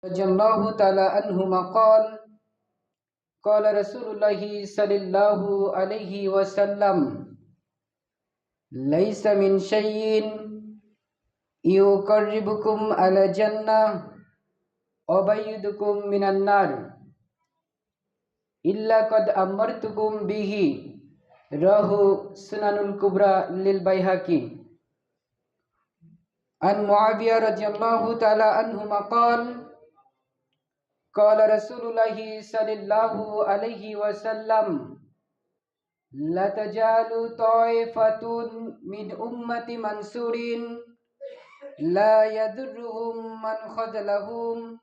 رضي الله تعالى عنهما قال رسول الله صلى الله عليه وسلم ليس من شيء يقربكم على الجنة ويبعدكم من النار إلا قد أمرتكم به رواه سنن الكبرى للبيهقي عن معاوية رضي الله تعالى عنهما قال رسول الله صلى الله عليه وسلم لا تزال طائفة من أمة منصورين لا يضرهم من خذلهم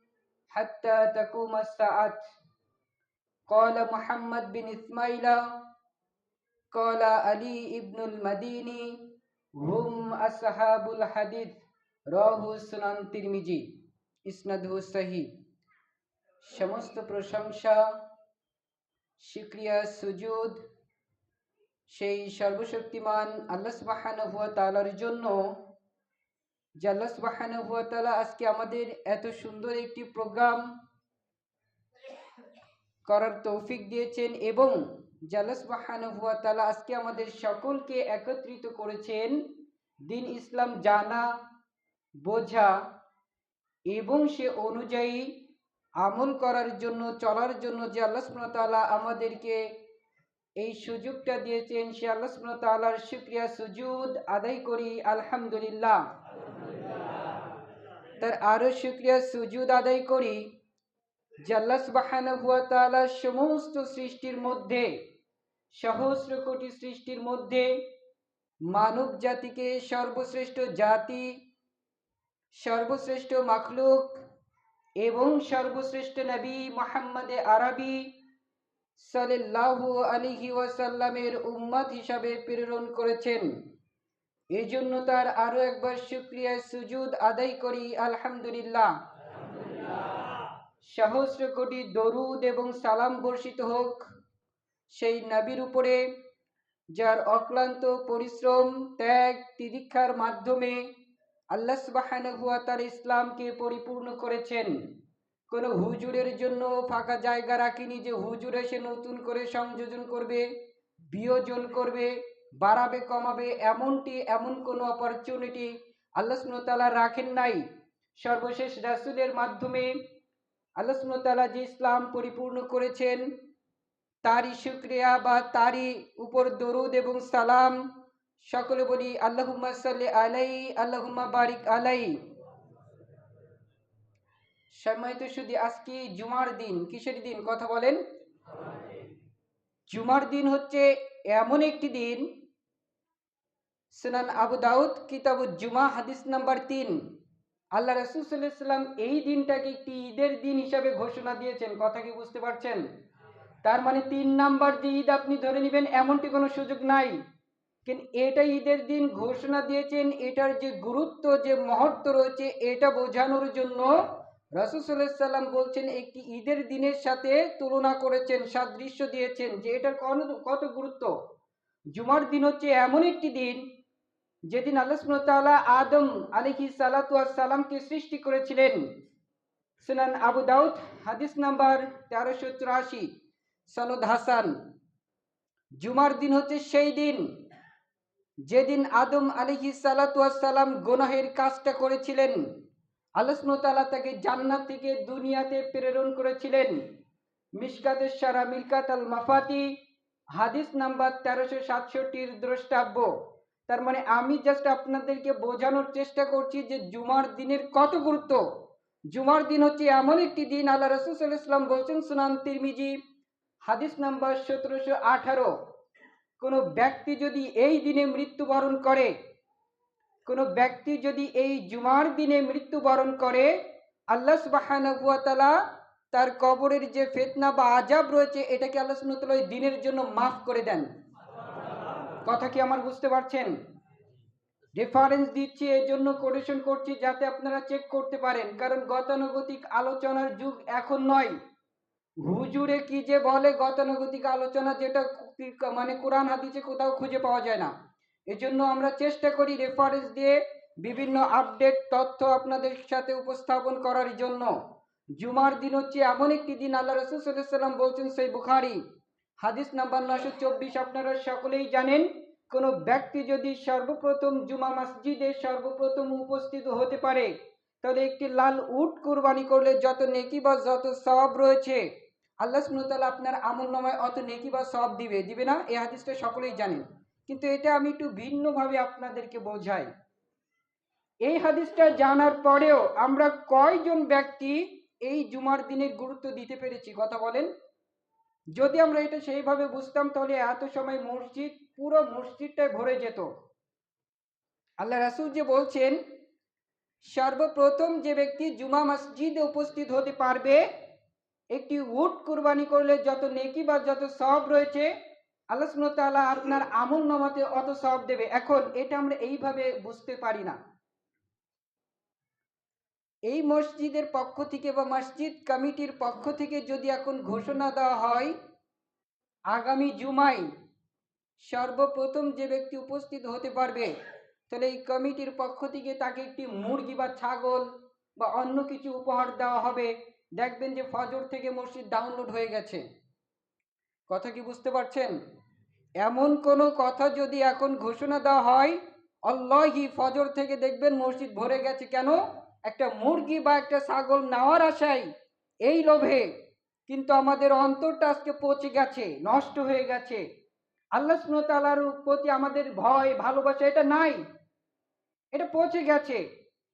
حتى تقوم الساعة. قال محمد بن إسماعيل قال علي بن المديني هم أصحاب الحديث رواه সুনান তিরমিজি ইসনাদুহু সহিহ। সমস্ত প্রশংসা শুকরিয়া সুজুদ সেই সর্বশক্তিমান আল্লাহ সুবহানাহু ওয়া তাআলার জন্য, যে আল্লাহ সুবহানাহু ওয়া তাআলা আজকে আমাদের এত সুন্দর একটি প্রোগ্রাম করার তৌফিক দিয়েছেন এবং যে আল্লাহ সুবহানাহু ওয়া তাআলা আজকে আমাদের সকলকে একত্রিত করেছেন দ্বীন ইসলাম জানা, বোঝা এবং সে অনুযায়ী আমল করার জন্য, চলার জন্য যে আল্লাহ সুবহানাহু ওয়া তাআলা আমাদেরকে এই সুযোগটা দিয়েছেন, সে আল্লাহ সুবহানাহু ওয়া তাআলার শুকরিয়া সুজুদ আদায় করি আলহামদুলিল্লাহ। তার আরো শুকরিয়া সুজুদ আদায় করি যে আল্লাহ সুবহানাহু ওয়া তাআলা সমস্ত সৃষ্টির মধ্যে, সহস্র কোটি সৃষ্টির মধ্যে মানব জাতিকে সর্বশ্রেষ্ঠ জাতি, সর্বশ্রেষ্ঠ মাখলুক এবং সর্বশ্রেষ্ঠ নবী মুহাম্মদ আরবি সাল্লাল্লাহু আলাইহি ওয়াসাল্লামের উম্মত হিসাবে প্রেরণ করেছেন। এজন্য তার আরো একবার শুকরিয়া সুজুদ আদায় করি আলহামদুলিল্লাহ। সহস্র কোটি দরুদ এবং সালাম বর্ষিত হোক সেই নবীর উপরে, যার অক্লান্ত পরিশ্রম, ত্যাগ, তিতিক্ষার মাধ্যমে আল্লাহ সুবহানাহু ওয়া তাআলা ইসলামকে পরিপূর্ণ করেছেন। কোনো হুজুরের জন্য ফাঁকা জায়গা রাখিনি যে হুজুর এসে নতুন করে সংযোজন করবে, বিয়োজন করবে, বাড়াবে, কমাবে, এমন কোনো অপরচুনিটি আল্লাহ সুবহানাহু ওয়া তাআলা রাখেন নাই। সর্বশেষ রাসূলের মাধ্যমে আল্লাহ সুবহানাহু ওয়া তাআলা যে ইসলাম পরিপূর্ণ করেছেন তারই শুকরিয়া বা তারই উপর দরুদ এবং সালাম সকলে বলি আল্লাহুম্মা সাল্লি আলাইহি আল্লাহুম্মা বারিক আলাইহি। সম্মানিত সুধী, আজকে জুমার দিন। কিসের দিন কথা বলেন? জুমার দিন হচ্ছে এমন একটি দিন, সুনান আবু দাউদ কিতাবুল জুমা হাদিস নাম্বার 3, আল্লাহ রাসূল সাল্লাল্লাহু আলাইহি ওয়াসাল্লাম এই দিনটাকে একটি ঈদের দিন হিসাবে ঘোষণা দিয়েছেন। কথা কি বুঝতে পারছেন? তার মানে 3 নাম্বার যে ঈদ আপনি ধরে নেবেন এমনটি কোনো সুযোগ নাই, কিন্তু এটা ঈদের দিন ঘোষণা দিয়েছেন। এটার যে গুরুত্ব, যে মহত্ব রয়েছে, এটা বোঝানোর জন্য রাসূল সাল্লাল্লাহু আলাইহি ওয়াসাল্লাম বলছেন, একটি ঈদের দিনের সাথে তুলনা করেছেন, সাদৃশ্য দিয়েছেন যে এটার কত গুরুত্ব। জুমার দিন হচ্ছে এমন একটি দিন যেদিন আল্লাহ সুবহানাহু ওয়া তাআলা আদম আলাইহিস সালাতু ওয়াস সালামকে সৃষ্টি করেছিলেন। সুনান আবু দাউদ হাদিস নাম্বার 1384, সনদ হাসান। জুমার দিন হচ্ছে সেই দিন যেদিন আদম আলাইহিস সালাতু ওয়াস সালাম গুনাহের কাজটা করেছিলেন। আল্লাহ সুবহানাহু ওয়া তাআলা তাকে জান্নাত থেকে দুনিয়াতে প্রেরণ করেছিলেন। মিশকাতুশ শারা মিলকাত আল মাফাতি হাদিস নাম্বার 1367 দ্রষ্টাব্য। তার মানে আমি জাস্ট আপনাদেরকে বোঝানোর চেষ্টা করছি যে জুমার দিনের কত গুরুত্ব। জুমার দিন হচ্ছে এমন একটি দিন, আল্লাহ রাসূল সাল্লাল্লাহু আলাইহি ওয়াসাল্লাম বলেছেন সুনান তিরমিজি হাদিস নাম্বার 1718, কোনো ব্যক্তি যদি এই দিনে মৃত্যুবরণ করে, কোনো ব্যক্তি যদি এই জুমার দিনে মৃত্যুবরণ করে, আল্লাহ সুবহানাহু ওয়া তাআলা তার কবরের যে ফিতনা বা আযাব রয়েছে এটাকে আল্লাহ সুবহানাহু ওয়া তাআলা এই দিনের জন্য মাফ করে দেন। কথা কি আমার বুঝতে পারছেন? রেফারেন্স দিচ্ছি, এই জন্য কোটেশন করছি যাতে আপনারা চেক করতে পারেন, কারণ গতানুগতিক আলোচনার যুগ এখন নয়। হুজুরে কি যে বলে গতানুগতিক আলোচনা, যেটা মানে কোরআন হাদিসে কোথাও খুঁজে পাওয়া যায় না। এজন্য আমরা চেষ্টা করি রেফারেন্স দিয়ে বিভিন্ন আপডেট তথ্য আপনাদের সাথে উপস্থাপন করার জন্য। জুমার দিন হচ্ছে এমন একটি দিন, আল্লাহ রাসূল সাল্লাল্লাহু আলাইহি সাল্লাম বলছেন সহিহ বুখারী হাদিস নাম্বার 924, আপনারা সকলেই জানেন, কোন ব্যক্তি যদি সর্বপ্রথম জুমা মসজিদে সর্বপ্রথম উপস্থিত হতে পারে, তাহলে একটি লাল উট কুরবানি করলে যত নেকি বা যত সওয়াব রয়েছে, আল্লাহ সুবহানাহু ওয়া তাআলা আপনার আমলনামায় অত নেকি বা সওয়াব দিবে না? এই হাদিসটা সকলেই জানেন, কিন্তু এটা আমি একটু ভিন্নভাবে আপনাদেরকে বোঝাই। এই হাদিসটা জানার পরেও আমরা কয়জন ব্যক্তি এই জুমার দিনের গুরুত্ব দিতে পেরেছি, কথা বলেন? যদি আমরা এটা সেইভাবে বুঝতাম, তাহলে এত সময় পুরো মসজিদটাই ভরে যেত। আল্লাহ রাসূল যে বলছেন, সর্বপ্রথম যে ব্যক্তি জুমা মসজিদে উপস্থিত হতে পারবে, একটি উট কুরবানি করলে যত নেকি বা যত সওয়াব রয়েছে, আল্লাহ সুবহানাহু ওয়া তাআলা আপনার আমলনামাতে অত সওয়াব দেবে। এখন এটা আমরা এইভাবে বুঝতে পারি না। এই মসজিদের পক্ষ থেকে বা মসজিদ কমিটির পক্ষ থেকে যদি এখন ঘোষণা দেওয়া হয়, আগামী জুমায় সর্বপ্রথম যে ব্যক্তি উপস্থিত হতে পারবে, তাহলে এই কমিটির পক্ষ থেকে তাকে একটি মুরগি বা ছাগল বা অন্য কিছু উপহার দেওয়া হবে। দেখবেন যে ফজর থেকে মসজিদ ডাউনলোড হয়ে গেছে। কথা কি বুঝতে পারছেন? এমন কোনো কথা যদি এখন ঘোষণা দেওয়া হয়, আল্লাহি ফজর থেকে দেখবেন মসজিদ ভরে গেছে। কেন? একটা মুরগি বা একটা ছাগল নেওয়ার আশায়, এই লোভে, কিন্তু আমাদের অন্তরটা আজকে পচে গেছে, নষ্ট হয়ে গেছে। আল্লাহ সুবহানাহু ওয়া তাআলার প্রতি আমাদের ভয় ভালোবাসা এটা নাই, এটা পচে গেছে।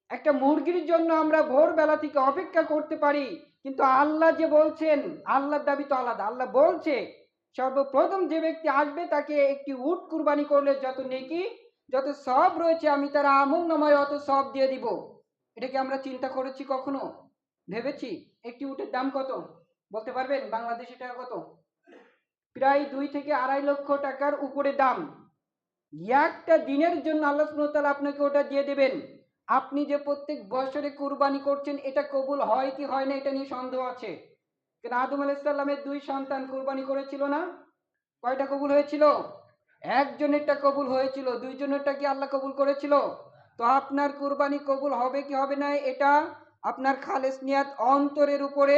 একটা মুরগির জন্য আমরা ভোরবেলা থেকে অপেক্ষা করতে পারি, কিন্তু আল্লাহ যে বলছেন, আল্লাহর দাবি তো আলাদা। আল্লাহ বলছে সর্বপ্রথম যে ব্যক্তি আসবে তাকে একটি উট কুরবানি করলে যত নেকি যত সওয়াব রয়েছে, আমি তার আমলনামায় অত সওয়াব দিয়ে দিব। এটা কি আমরা চিন্তা করেছি কখনো? ভেবেছি? একটি উটের দাম কত বলতে পারবেন? বাংলাদেশি টাকা কত? প্রায় 2 থেকে 2.5 লক্ষ টাকার উপরে দাম। একটা দিনের জন্য আল্লাহ সুবহানাহু ওয়া তাআলা আপনাকে ওটা দিয়ে দেবেন। আপনি যে প্রত্যেক বছরে কুরবানি করছেন, এটা কবুল হয় কি হয় না এটা নিয়ে সন্দেহ আছে। কারণ আদম আলাইহিস সালামের 2 সন্তান কুরবানি করেছিল না? কয়টা কবুল হয়েছিল? একজনেরটা কবুল হয়েছিল, 2 জনেরটা কি আল্লাহ কবুল করেছিল? তো আপনার কুরবানি কবুল হবে কি হবে না, এটা আপনার খালেস নিয়াত অন্তরের উপরে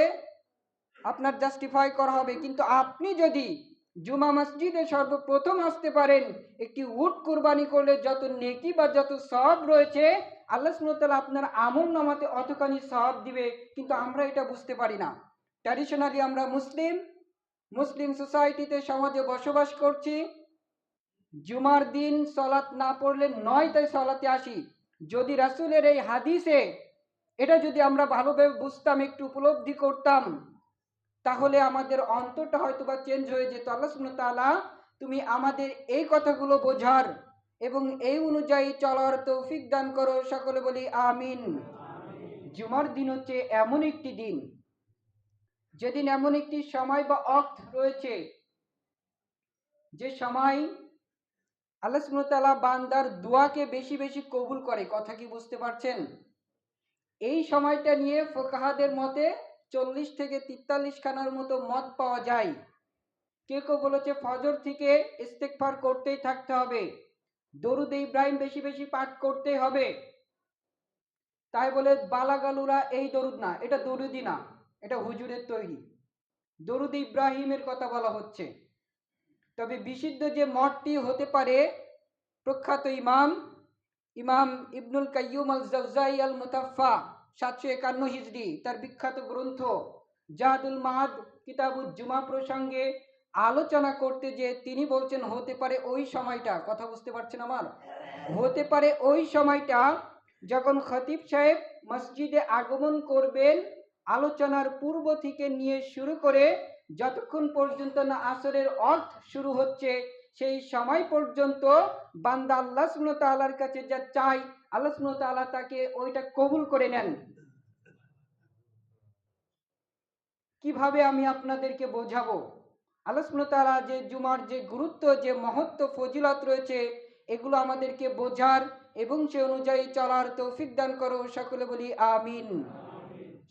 আপনার জাস্টিফাই করা হবে। কিন্তু আপনি যদি জুমা মসজিদে সর্বপ্রথম আসতে পারেন, একটি উট কুরবানি করলে যত নেকি বা যত সওয়াব রয়েছে, আল্লাহ সুবহানাহু ওয়া তাআলা আপনার আমলনামাতে অতখানি সওয়াব দিবে। কিন্তু আমরা এটা বুঝতে পারি না। ট্র্যাডিশনালি আমরা মুসলিম সোসাইটিতে, সমাজে বসবাস করছি। জুমার দিন সলাত না পড়লে নয়, তাই সলাতে আসি। যদি রাসূলের এই হাদিসে এটা যদি আমরা ভালোভাবে বুঝতাম, একটু উপলব্ধি করতাম, তাহলে আমাদের অন্তরটা হয়তোবা চেঞ্জ হয়ে যেত। আল্লাহ সুবহানাহু ওয়া তাআলা তুমি আমাদের এই কথাগুলো বোঝার এবং এই অনুযায়ী চলার তৌফিক দান করো, সকলে বলি আমিন। জুমার দিন হচ্ছে এমন একটি দিন, যেদিন এমন একটি সময় বা ওয়াক্ত রয়েছে, যে সময় আল্লাহ সুবহানাহু ওয়া তাআলা বান্দার দোয়াকে বেশি বেশি কবুল করে। কথা কি বুঝতে পারছেন? এই সময়টা নিয়ে ফুকাহাদের মতে 40 থেকে 43 খানার মতো মত পাওয়া যায়। কেউ কেউ বলেছে ফজর থেকে ইস্তেগফার করতেই থাকতে হবে, দরুদ ইব্রাহিম বেশি বেশি পাঠ করতে হবে। তাই বলে বালাগালুরা এই দরুদ না, এটা দরুদই না, এটা হুজুরের তৈরি। দরুদ ইব্রাহিমের কথা বলা হচ্ছে। তবে বিশুদ্ধ যে মতটি হতে পারে, প্রখ্যাত ইমাম ইবনুল কাইয়ুম আল জাওজাই আল মুতাফা 751 হিজরি, তার বিখ্যাত গ্রন্থ জাদুল মাদ কিতাবুল জুমা প্রসঙ্গে আলোচনা করতে যে তিনি বলছেন হতে পারে ওই সময়টা, কথা বুঝতে পারছেন আমার? হতে পারে ওই সময়টা যখন খতিব সাহেব মসজিদে আগমন করবেন, আলোচনার পূর্ব থেকে নিয়ে শুরু করে যতক্ষণ পর্যন্ত না আসরের ওয়াক্ত শুরু হচ্ছে, সেই সময় পর্যন্ত বান্দা আল্লাহ সুবহানাহু ওয়া তাআলার কাছে যা চাই, আল্লাহ সুবহানাহু ওয়া তাআলা তাকে ওইটা কবুল করে নেন। কিভাবে আমি আপনাদেরকে বোঝাবো? আল্লাহ সুবহানাহু ওয়া তাআলা যে জুমার যে গুরুত্ব, যে মহত্ব, ফজিলত রয়েছে, এগুলো আমাদেরকে বোঝার এবং সে অনুযায়ী চলার তৌফিক দান করো, সকলে বলি আমিন।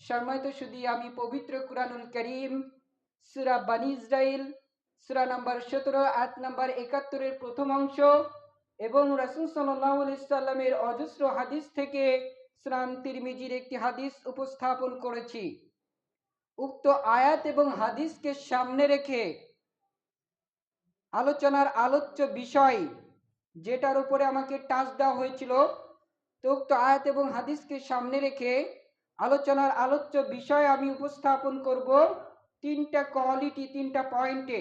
সম্মানিত সুধী, আমি পবিত্র কুরআনুল কারীম সূরা বনী ইসরাইল সূরা নাম্বার 17 আয়াত নাম্বার 71 এর প্রথম অংশ এবং রাসূল সাল্লাল্লাহু আলাইহি সাল্লামের অজস্র হাদিস থেকে সুনান তিরমিজির একটি হাদিস উপস্থাপন করেছি। উক্ত আয়াত এবং হাদিসকে সামনে রেখে আলোচনার আলোচ্য বিষয় যেটার উপরে আমাকে টাচ দেওয়া হয়েছিল, তো উক্ত আয়াত এবং হাদিসকে সামনে রেখে আলোচনার আলোচ্য বিষয় আমি উপস্থাপন করব তিনটা কোয়ালিটি, তিনটা পয়েন্টে।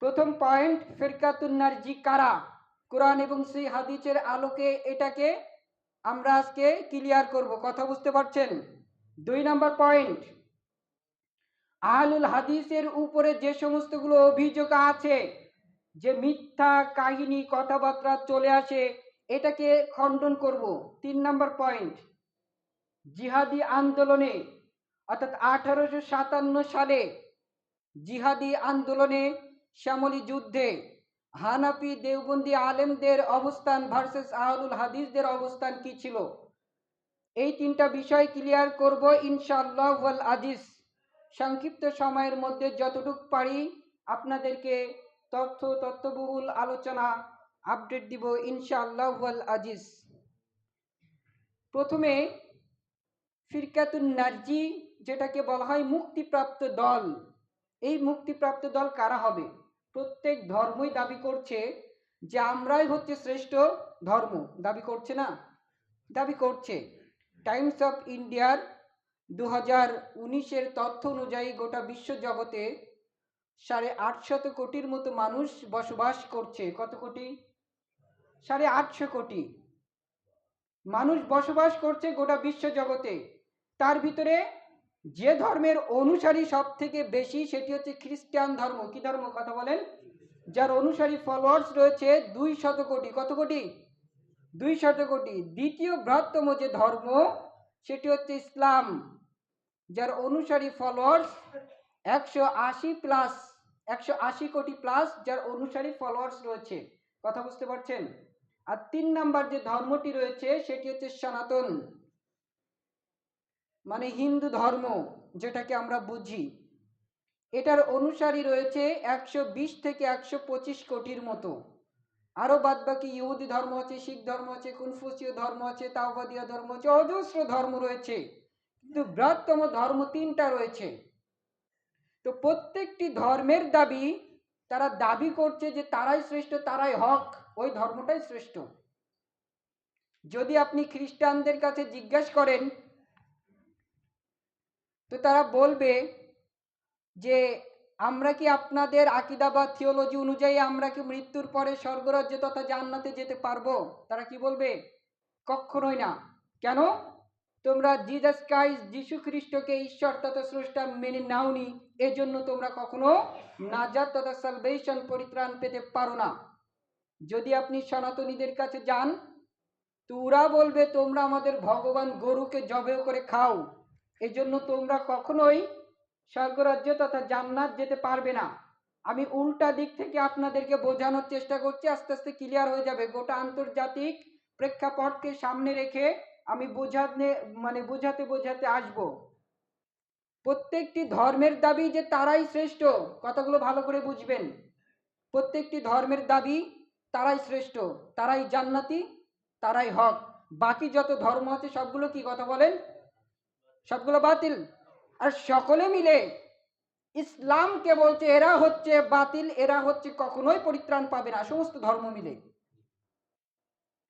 প্রথম পয়েন্ট, ফিরকাতুন নারজি কারা, কোরআন এবং সেই হাদিসের আলোকে এটাকে আমরা আজকে ক্লিয়ার করব। কথা বুঝতে পারছেন? 2 নম্বর পয়েন্ট, আহলুল হাদিসের উপরে যে সমস্তগুলো অভিযোগ আছে, যে মিথ্যা কাহিনী কথাবার্তা চলে আসে, এটাকে খণ্ডন করব। 3 নম্বর পয়েন্ট, জিহাদি আন্দোলনে অর্থাৎ 1857 সালে জিহাদি আন্দোলনে, শ্যামলী যুদ্ধে হানাফি দেওবন্দি আলেমদের অবস্থান ভার্সেস আহলুল হাদিসদের অবস্থান কি ছিল, এই তিনটা বিষয় ক্লিয়ার করব ইনশাআল্লাহ ওয়াল আজিজ। সংক্ষিপ্ত সময়ের মধ্যে যতটুকু পারি আপনাদেরকে তথ্যবহুল আলোচনা আপডেট দিব ইনশাআল্লাহ ওয়াল আজিজ। প্রথমে ফিরকাতুন নারজি, যেটাকে বলা হয় মুক্তিপ্রাপ্ত দল। এই মুক্তিপ্রাপ্ত দল কারা হবে? প্রত্যেক ধর্মই দাবি করছে যে আমরাই হচ্ছে শ্রেষ্ঠ ধর্ম। দাবি করছে না? দাবি করছে। টাইমস অফ ইন্ডিয়ার 2019-এর তথ্য অনুযায়ী গোটা বিশ্ব জগতে 850 কোটির মতো মানুষ বসবাস করছে। কত কোটি? 850 কোটি মানুষ বসবাস করছে গোটা বিশ্ব জগতে। তার ভিতরে যে ধর্মের অনুসারী সব থেকে বেশি সেটি হচ্ছে খ্রিস্টান ধর্ম। কি ধর্ম? কথা বলেন। যার অনুসারী ফলোয়ার্স রয়েছে 200 কোটি। কত কোটি? 200 কোটি। দ্বিতীয় বৃহত্তম যে ধর্ম সেটি হচ্ছে ইসলাম, যার অনুসারী ফলোয়ার্স 180 কোটি প্লাস, যার অনুসারী ফলোয়ার্স রয়েছে। কথা বুঝতে পারছেন? আর 3 নাম্বার যে ধর্মটি রয়েছে সেটি হচ্ছে সনাতন, মানে হিন্দু ধর্ম যেটাকে আমরা বুঝি। এটার অনুসারী রয়েছে 120 থেকে 125 কোটির মতো। আরো বাদ বাকি ইহুদি ধর্ম আছে, শিখ ধর্ম আছে, কনফুসীয় ধর্ম আছে, তাওবাদিয়া ধর্ম আছে, অজস্র ধর্ম রয়েছে, কিন্তু বৃহত্তম ধর্ম 3টা রয়েছে। তো প্রত্যেকটি ধর্মের দাবি, তারা দাবি করছে যে তারাই শ্রেষ্ঠ, তারাই হক, ওই ধর্মটাই শ্রেষ্ঠ। যদি আপনি খ্রিস্টানদের কাছে জিজ্ঞাসা করেন তো তারা বলবে যে আমরা কি আপনাদের আকীদা বা থিওলজি অনুযায়ী আমরা কি মৃত্যুর পরে স্বর্গরাজ্য তথা জান্নাতে যেতে পারবো? তারা কি বলবে? কখনোই না। কেন? তোমরা জিসাস ক্রাইস্ট, যীশু খ্রিস্টকে ঈশ্বর তথা স্রষ্টা মেনে নাওনি, এজন্য তোমরা কখনো নাজাত তথা সালভেশন, পরিত্রাণ পেতে পারো না। যদি আপনি সনাতনীদের কাছে যান তো ওরা বলবে তোমরা আমাদের ভগবান গরুকে জবেহ করে খাও, এজন্য তোমরা কখনোই স্বর্গরাজ্য তথা জান্নাত যেতে পারবে না। আমি উল্টা দিক থেকে আপনাদেরকে বোঝানোর চেষ্টা করছি, আস্তে আস্তে ক্লিয়ার হয়ে যাবে। গোটা আন্তর্জাতিক প্রেক্ষাপটকে সামনে রেখে আমি বোঝাতে বোঝাতে আসব। প্রত্যেকটি ধর্মের দাবি যে তারাই শ্রেষ্ঠ, কথাগুলো ভালো করে বুঝবেন। প্রত্যেকটি ধর্মের দাবি তারাই শ্রেষ্ঠ, তারাই জান্নাতি, তারাই হক। বাকি যত ধর্ম আছে সবগুলো কি? কথা বলেন। সবগুলো বাতিল। আর সকলে মিলে ইসলামকে বলছে এরা হচ্ছে বাতিল, এরা হচ্ছে কখনোই পরিত্রাণ পাবে না, সমস্ত ধর্ম মিলে।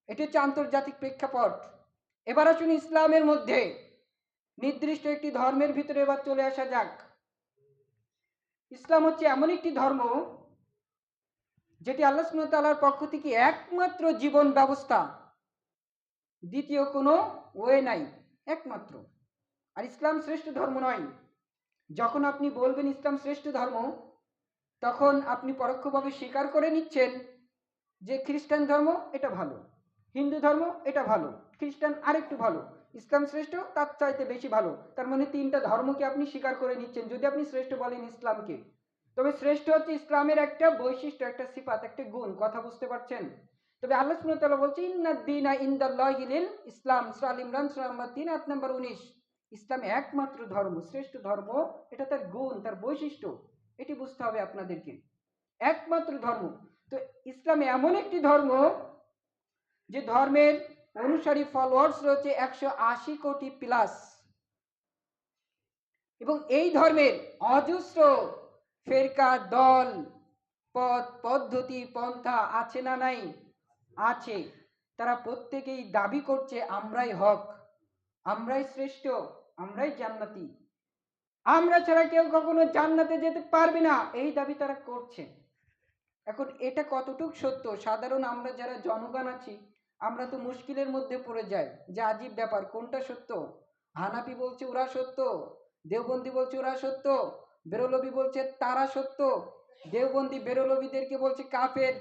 এটি হচ্ছে আন্তর্জাতিক প্রেক্ষাপট। এবার আসুন ইসলামের মধ্যে নির্দিষ্ট একটি ধর্মের ভিতরে এবার চলে আসা যাক। ইসলাম হচ্ছে এমন একটি ধর্ম যেটি আল্লাহ সুবহানাহু ওয়া তাআলার পক্ষ থেকে একমাত্র জীবন ব্যবস্থা, দ্বিতীয় কোনো ওয়ে নাই, একমাত্র। আর ইসলাম শ্রেষ্ঠ ধর্ম নয়। যখন আপনি বলবেন ইসলাম শ্রেষ্ঠ ধর্ম, তখন আপনি পরোক্ষভাবে স্বীকার করে নিচ্ছেন যে খ্রিস্টান ধর্ম এটা ভালো, হিন্দু ধর্ম এটা ভালো, খ্রিস্টান আরেকটু ভালো, ইসলাম শ্রেষ্ঠ তার চাইতে বেশি ভালো। তার মানে 3টা ধর্মকে আপনি স্বীকার করে নিচ্ছেন যদি আপনি শ্রেষ্ঠ বলেন ইসলামকে। তবে শ্রেষ্ঠ হচ্ছে ইসলামের একটা বৈশিষ্ট্য, একটা সিফাত, একটা গুণ। কথা বুঝতে পারছেন? তবে আল্লাহ সুবহানাহু ওয়া তাআলা বলছে ইন্নাদ-দীনা ইনদাল্লাহিল ইসলাম, সূরা আল ইমরান সূরা নম্বর 3 আয়াত নম্বর 19। ইসলাম একমাত্র ধর্ম, শ্রেষ্ঠ ধর্ম, এটা তার গুণ, তার বৈশিষ্ট্য। এটি বুঝতে হবে আপনাদেরকে। একমাত্র ধর্ম। তো ইসলাম এমন একটি ধর্ম যে ধর্মের অনুসারী ফলোয়ার্স রয়েছে 180 কোটি প্লাস। এবং এই ধর্মের অজস্র ফেরকা, দল, পথ, পদ্ধতি, পন্থা আছে না নাই? আছে। তারা প্রত্যেকেই দাবি করছে আমরাই হক, আমরাই শ্রেষ্ঠ, আমরাই জান্নাতি, আমরা ছাড়া কেউ কখনো জান্নাতে যেতে পারবে না, এই দাবি তারা করছে। এখন এটা কতটুক সত্য? সাধারণ আমরা যারা জনগণ আছি, আমরা তো মুশকিলের মধ্যে পড়ে যাই যে আজীব ব্যাপার, কোনটা সত্য? হানাফি বলছে ওরা সত্য, দেওবন্দি বলছে ওরা সত্য, বেরলবি বলছে তারা সত্য, দেওবন্দি বেরলবিদেরকে বলছে কাফের,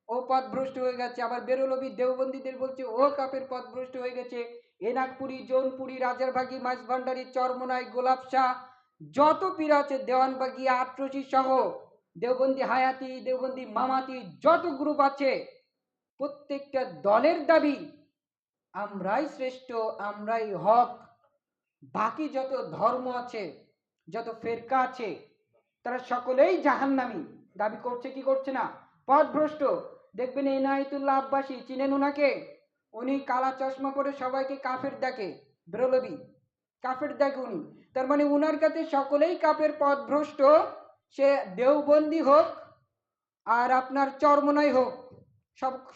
ও পথভ্রষ্ট হয়ে গেছে, আবার বেরলবি দেওবন্দিদের বলছে ও কাফের, পথভ্রষ্ট হয়ে গেছে। এনাকপুরি, জৌনপুরি, রাজারবাগি, মাইজভান্ডারি, চরমোনাই, গোলাপ শাহ, যত পীর আছে, দেওয়ানবাগি, আটরশি সহ দেওবন্দি হায়াতি, দেওবন্দি মামাতি, যত গ্রুপ আছে, প্রত্যেকটা দলের দাবি আমরাই শ্রেষ্ঠ, আমরাই হক। বাকি যত ধর্ম আছে, যত ফেরকা আছে, তারা সকলেই জাহান্নামী দাবি করছে কি করছে না? পথভ্রষ্ট। দেখবেন এনায়েতুল্লাহ আব্বাসী, চিনেন ওনাকে? উনি কালা চশমা পরে সবাইকে কাফের দেখে, বেরলবি কাফের দেখে উনি। তার মানে উনার কাছে সকলেই কাফের, পথভ্রষ্ট। সে দেওবন্দি হোক আর আপনার চরমোনাই হোক,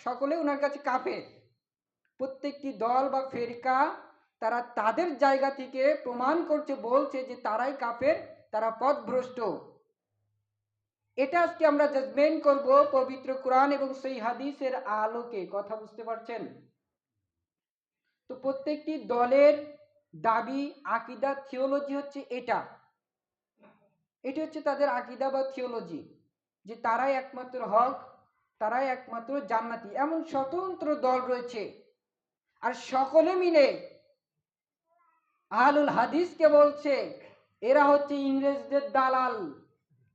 সকলে ওনার কাছে কাফের। প্রত্যেকটি দল বা ফেরকা তারা তাদের জায়গা থেকে প্রমাণ করছে, বলছে যে তারাই কাফের, তারা পথভ্রষ্ট। এটা আজকে আমরা জাজমেন্ট করব পবিত্র কোরআন এবং সেই হাদিসের আলোকে। কথা বুঝতে পারছেন? তো প্রত্যেকটি দলের দাবি, আকীদা, থিওলজি হচ্ছে এটা হচ্ছে তাদের আকীদা বা থিওলজি, যে তারাই একমাত্র হক, তারাই একমাত্র জান্নাতি। এমন স্বতন্ত্র দল রয়েছে, আর সকলে মিলে আহলুল হাদিসকে বলছে এরা হচ্ছে ইংরেজদের দালাল,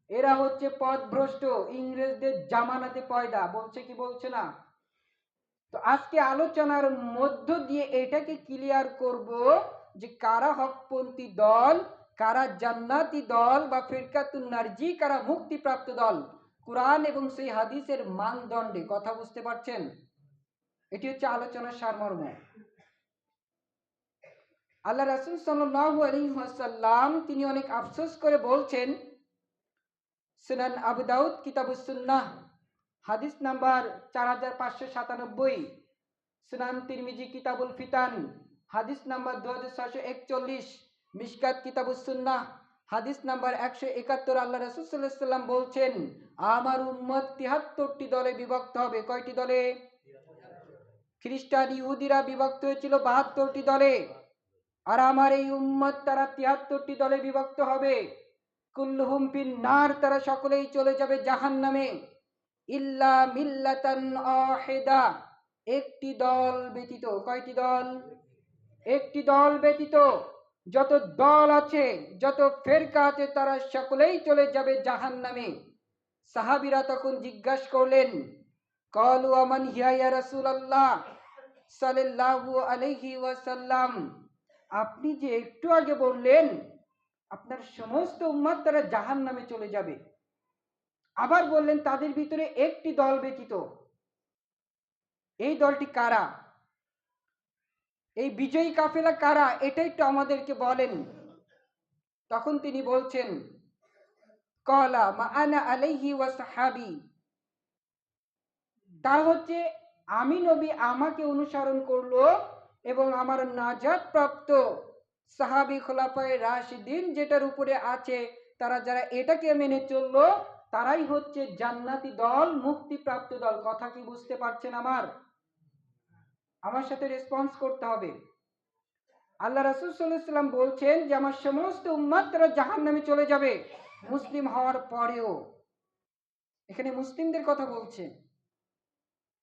এরা হচ্ছে পথভ্রষ্ট, ইংরেজদের জামানাতে পয়দা। বলছে কি বলছে না? তো আজকে আলোচনার মধ্য দিয়ে এটাকে ক্লিয়ার করব যে কারা হকপন্থী দল, কারা জান্নাতি দল বা ফিরকাতুন নারজি, কারা মুক্তিপ্রাপ্ত দল, কোরআন এবং সেই হাদিসের মানদণ্ডে। কথা বুঝতে পারছেন? এটি হচ্ছে আলোচনার সারমর্ম। আল্লাহ রাসূল সাল্লাল্লাহু আলাইহি ওয়াসাল্লাম তিনি অনেক আফসোস করে বলছেন, সুনান আবু দাউদ কিতাবুস সুন্নাহ হাদিস নাম্বার 4597, সুনান তিরমিজি কিতাবুল ফিতান হাদিস নাম্বার 2641, মিশকাত কিতাবুস সুন্নাহ হাদিস নাম্বার 171, আল্লাহ রাসূল সাল্লাল্লাহু আলাইহি ওয়াসাল্লাম বলছেন আমার উম্মত 73টি দলে বিভক্ত হবে। কয়টি দলে? খ্রিস্টান ইহুদিরা বিভক্ত হয়েছিল 72টি দলে, আর আমার এই উম্মত তারা 73টি দলে বিভক্ত হবে। কুল্লুহুম ফিন নার, তারা সকলেই চলে যাবে জাহান্নামে, ইল্লা মিল্লাতান ওয়াহিদা, একটি দল ব্যতীত। কয়টি দল? একটি দল ব্যতীত। যত দল আছে, যত ফেরকা আছে, তারা সকলেই চলে যাবে জাহান্নামে। সাহাবীরা তখন জিজ্ঞাসা করলেন, ক্বালু আমান হিয়া ইয়া রাসূলুল্লাহ সাল্লাল্লাহু আলাইহি ওয়াসাল্লাম, আপনি যে একটু আগে বললেন আপনার সমস্ত উম্মত তারা জাহান্নামে চলে যাবে, আবার বললেন তাদের ভিতরে একটি দল ব্যতীত, এই দলটি কারা? এই বিজয়ী কাফেলা কারা? এটাই তো আমাদেরকে বলেন। তখন তিনি বলছেন, ক্বালা মা আনা আলাইহি ওয়া সাহাবী, তা হচ্ছে আমি নবী, আমাকে অনুসরণ করলো এবং আমার নাজাত প্রাপ্ত সাহাবী খোলাফায়ে রাশিদিন যেটার উপরে আছে, তারা যারা এটাকে মেনে চললো, তারাই হচ্ছে জান্নাতি দল, মুক্তিপ্রাপ্ত দল। কথা কি বুঝতে পারছেন? আমার সাথে রেসপন্স করতে হবে। আল্লাহ রাসূল সাল্লাল্লাহু আলাইহি ওয়াসাল্লাম বলছেন যে আমার সমস্ত উম্মত তারা জাহান্নামে চলে যাবে মুসলিম হওয়ার পরেও। এখানে মুসলিমদের কথা বলছে।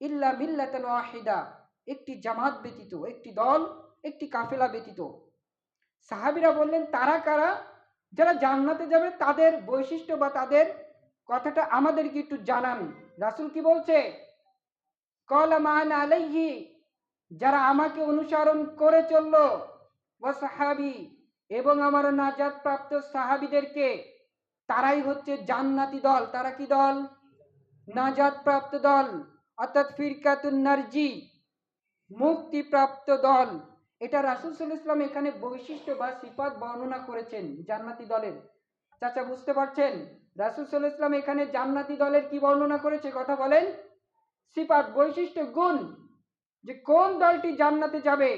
ইল্লা মিল্লাতান ওয়াহিদা, একটি জামাত ব্যতীত, একটি দল, একটি কাফেলা ব্যতীত। সাহাবীরা বললেন তারা কারা? যারা জান্নাতে যাবে, তাদের বৈশিষ্ট্য বা তাদের কথাটা আমাদেরকে একটু জানান। রাসূল কি বলছে? ক্বালা মা আনা আলাইহি, যারা আমাকে অনুসরণ করে চললো, ওয়া সাহাবী, এবং আমার নাজাত প্রাপ্ত সাহাবীদেরকে, তারাই হচ্ছে জান্নাতি দল। তারা কি দল? নাজাত প্রাপ্ত দল, অর্থাৎ ফিরকাতুন নারজি, মুক্তিপ্রাপ্ত দল। এটা রাসূল সাল্লাল্লাহু আলাইহি ওয়াসাল্লাম এখানে বৈশিষ্ট্য বা সিফাত বর্ণনা করেছেন জান্নাতি দলের। চাচা বুঝতে পারছেন? রাসূল সাল্লাল্লাহু আলাইহি ওয়াসাল্লাম এখানে জান্নাতি দলের কি বর্ণনা করেছে কথা বলেন? সিফাত, বৈশিষ্ট্য, গুণ, যে কোন দলটি জান্নাতে যাবে,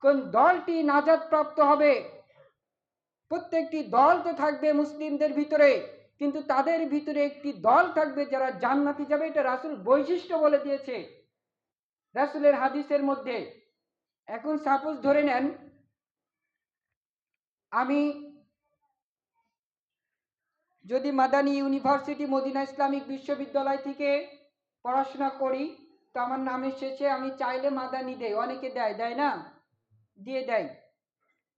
কোন দলটি নাজাত প্রাপ্ত হবে। প্রত্যেকটি দল তো থাকবে মুসলিমদের ভিতরে, কিন্তু তাদের ভিতরে একটি দল থাকবে যারা জান্নাতে যাবে। এটা রাসূল বৈশিষ্ট্য বলে দিয়েছে রাসূলের হাদিসের মধ্যে। এখন সাপোজ ধরে নেন আমি যদি মাদানী ইউনিভার্সিটি মদিনা ইসলামিক বিশ্ববিদ্যালয় থেকে পড়াশোনা করি, তো আমার নামের শেষে আমি চাইলে মাদানী দেই, অনেকে দেয়, দেয় না? দিয়ে দেয়।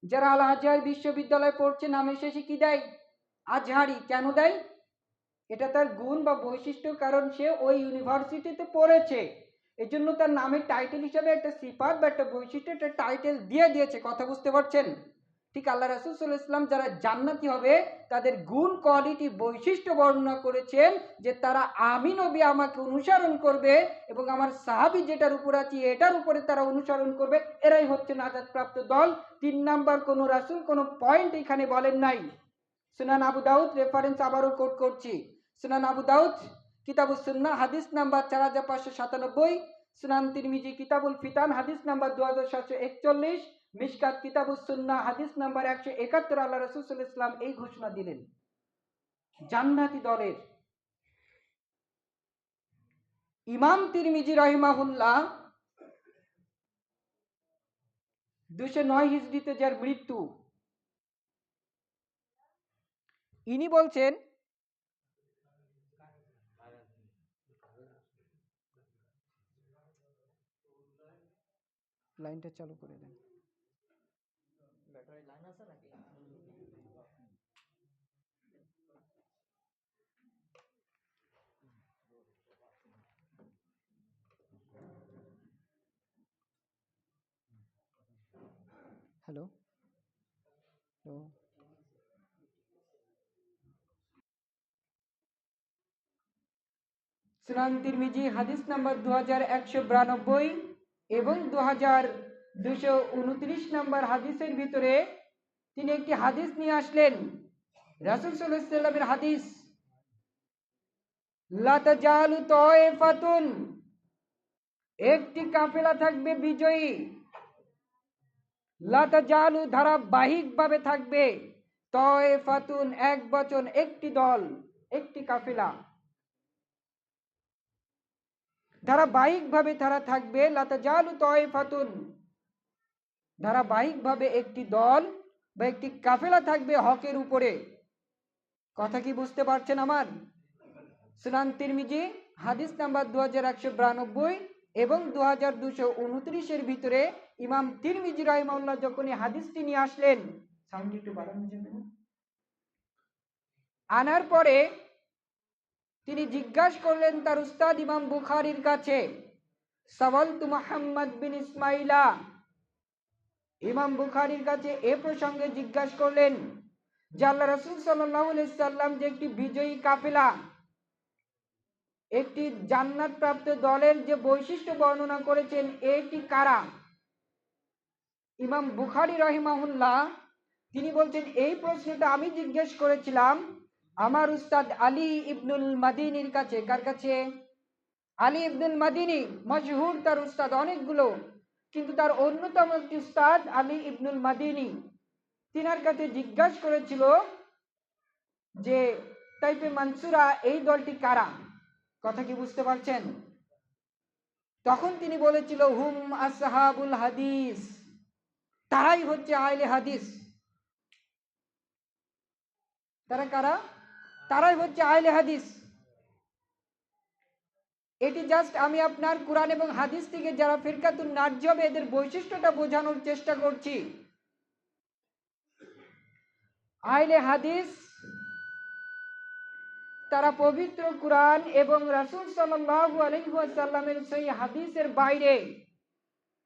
যারা আল আজহার বিশ্ববিদ্যালয়ে পড়ছে নামের শেষে কি দেয়? আজহারি। কেন দেয়? এটা তার গুণ বা বৈশিষ্ট্য, কারণ সে ওই ইউনিভার্সিটিতে পড়েছে, এজন্য তার নামের টাইটেল হিসাবে একটা সিফাত বা একটা বৈশিষ্ট্য, একটা টাইটেল দিয়ে দিয়েছে। কথা বুঝতে পারছেন? ঠিক আল্লাহ রাসূল সাল্লাল্লাহু আলাইহি ওয়াসাল্লাম যারা জান্নাতি হবে তাদের গুণ, কোয়ালিটি, বৈশিষ্ট্য বর্ণনা করেছেন যে তারা আমি নবী আমাকে অনুসরণ করবে এবং আমার সাহাবী যেটার উপর আছে এটার উপরে তারা অনুসরণ করবে, এরাই হচ্ছে নাজাত প্রাপ্ত দল। 3 নাম্বার কোন রাসূল কোন পয়েন্ট এখানে বলেন নাই। সুনান আবু দাউদ, রেফারেন্স আবারও কোট করছি, সুনান আবু দাউদ কিতাবুস সুন্নাহ হাদিস নাম্বার 4597, সুনান তিরমিজি কিতাবুল ফিতান হাদিস নাম্বার 2741, মিশকাত কিতাবুস সুন্নাহ হাদিস নাম্বার 171। আল্লাহ রাসূল সাল্লাল্লাহু আলাইহি ওয়াসাল্লাম এই ঘোষণা দিলেন জান্নাতি দলের। ইমাম তিরমিজি রাহিমাহুল্লাহ 209 হিজরিতে যার মৃত্যু, ইনি বলছেন, লাইনটা চালু করে দেন। Hello hello. সুনান তিরমিজি হাদিস নাম্বার 2192 এবং 2229 নাম্বার হাদিসের ভিতরে তিনি একটি হাদিস নিয়ে আসলেন, রাসূল সাল্লাল্লাহু আলাইহি ওয়াসাল্লামের হাদিস, লা তাজালু তায়ফাতুন, একটি কাফেলা থাকবে বিজয়ী, লা তাজালু ধারাবাহিকভাবে থাকবে, তায়ফাতুন এক বচন, একটি দল, একটি কাফেলা ধারাবাহিকভাবে তারা থাকবে, লা তাজালু তায়ফাতুন, ধারাবাহিকভাবে একটি দল বা একটি কাফেলা থাকবে হকের উপরে। কথা কি বুঝতে পারছেন আমার? সুনান তিরমিজি হাদিস নাম্বার 2192 এবং 2229 ভিতরে ইমাম তিরমিজি রাহিমাহুল্লাহ যখন এই হাদিসটি নিয়ে আসলেন, সাউন্ড একটু বাড়ানো যাবে না? আনার পরে তিনি জিজ্ঞাসা করলেন তার উস্তাদ ইমাম বুখারীর কাছে, সাওয়ালতু মুহাম্মদ বিন ইসমাইলা, ইমাম বুখারীর কাছে এ প্রসঙ্গে জিজ্ঞাসা করলেন যে আল্লাহ রাসূল সাল্লাল্লাহু আলাইহি সাল্লাম যে একটি বিজয়ী কাফেলা, একটি জান্নাত প্রাপ্ত দলের যে বৈশিষ্ট্য বর্ণনা করেছেন, এটি কারা? ইমাম বুখারী রাহিমাহুল্লাহ তিনি বলছেন এই প্রশ্নটা আমি জিজ্ঞেস করেছিলাম আমার উস্তাদ আলী ইবনুল মাদিনীর কাছে। কার কাছে? আলী ইবনুল মাদিনী, মশহুর তার উস্তাদ অনেকগুলো, কিন্তু তার অন্যতম একটি উস্তাদ আলী ইবনুল মাদিনী, তিনার কাছে জিজ্ঞাসা করেছিল যে তাইফে মানসুরা এই দলটি কারা। কথা কি বুঝতে পারছেন? তখন তিনি বলেছিল হুম আসহাবুল হাদিস, তারাই হচ্ছে আহলে হাদিস। তারা কারা? তারাই হচ্ছে আহলে হাদিস। এটি জাস্ট আমি আপনার কোরআন এবং হাদিস থেকে যারা ফিরকাতুন নাজ্জী হবে এদের বৈশিষ্ট্যটা বোঝানোর চেষ্টা করছি। আহলে হাদিস তারা পবিত্র কোরআন এবং রাসূল সাল্লাল্লাহু আলাইহি ওয়াসাল্লামের সেই হাদিসের বাইরে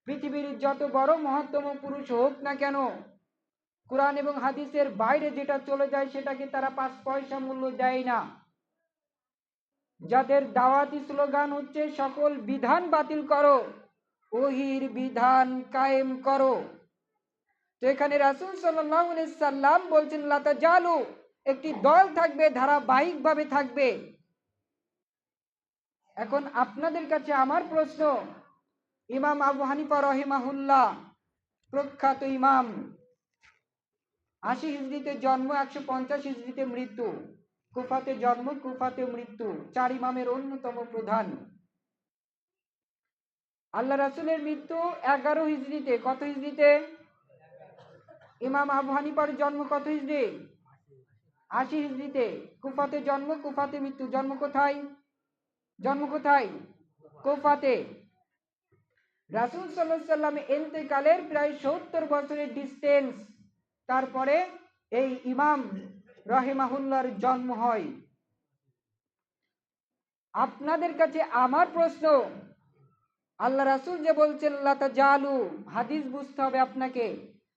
পৃথিবীর যত বড় মহত্তম পুরুষ হোক না কেন, কোরআন এবং হাদিসের বাইরে যেটা চলে যায় সেটাকে তারা 5 পয়সা মূল্য দেয় না। যাদের দাওয়াতি স্লোগান হচ্ছে সকল বিধান বাতিল করো, ওহির বিধান কায়েম করো। তো এখানে রাসূল সাল্লাল্লাহু আলাইহি সাল্লাম বলছেন লা তাজালু, একটি দল থাকবে, ধারাবাহিকভাবে থাকবে। এখন আপনাদের কাছে আমার প্রশ্ন, ইমাম আবু হানিফা রহিমাহুল্লাহ, প্রখ্যাত ইমাম, 80 হিজরিতে জন্ম, 150 হিজরিতে মৃত্যু, কুফাতে জন্ম, কুফাতে মৃত্যু, 4 ইমামের অন্যতম প্রধান। আল্লাহ রাসূলের মৃত্যু 11 হিজরিতে। কত হিজরিতে? ইমাম আবু হানিফার জন্ম কত হিজরি? 80 হিজরিতে। কুফাতে জন্ম, কুফাতে মৃত্যু। জন্ম কোথায়? জন্ম কোথায়? কুফাতে। রাসূল সাল্লাল্লাহু আলাইহি সাল্লাম ইন্তেকালের প্রায় 70 বছরের ডিসটেন্স, তারপরে এই ইমাম রাহিমাহুল্লাহর জন্ম হয়। আপনাদের কাছে আমার প্রশ্ন, আল্লাহ রাসূল যে বলছেন লা তাজালু, হাদিস বুঝতে হবে আপনাকে।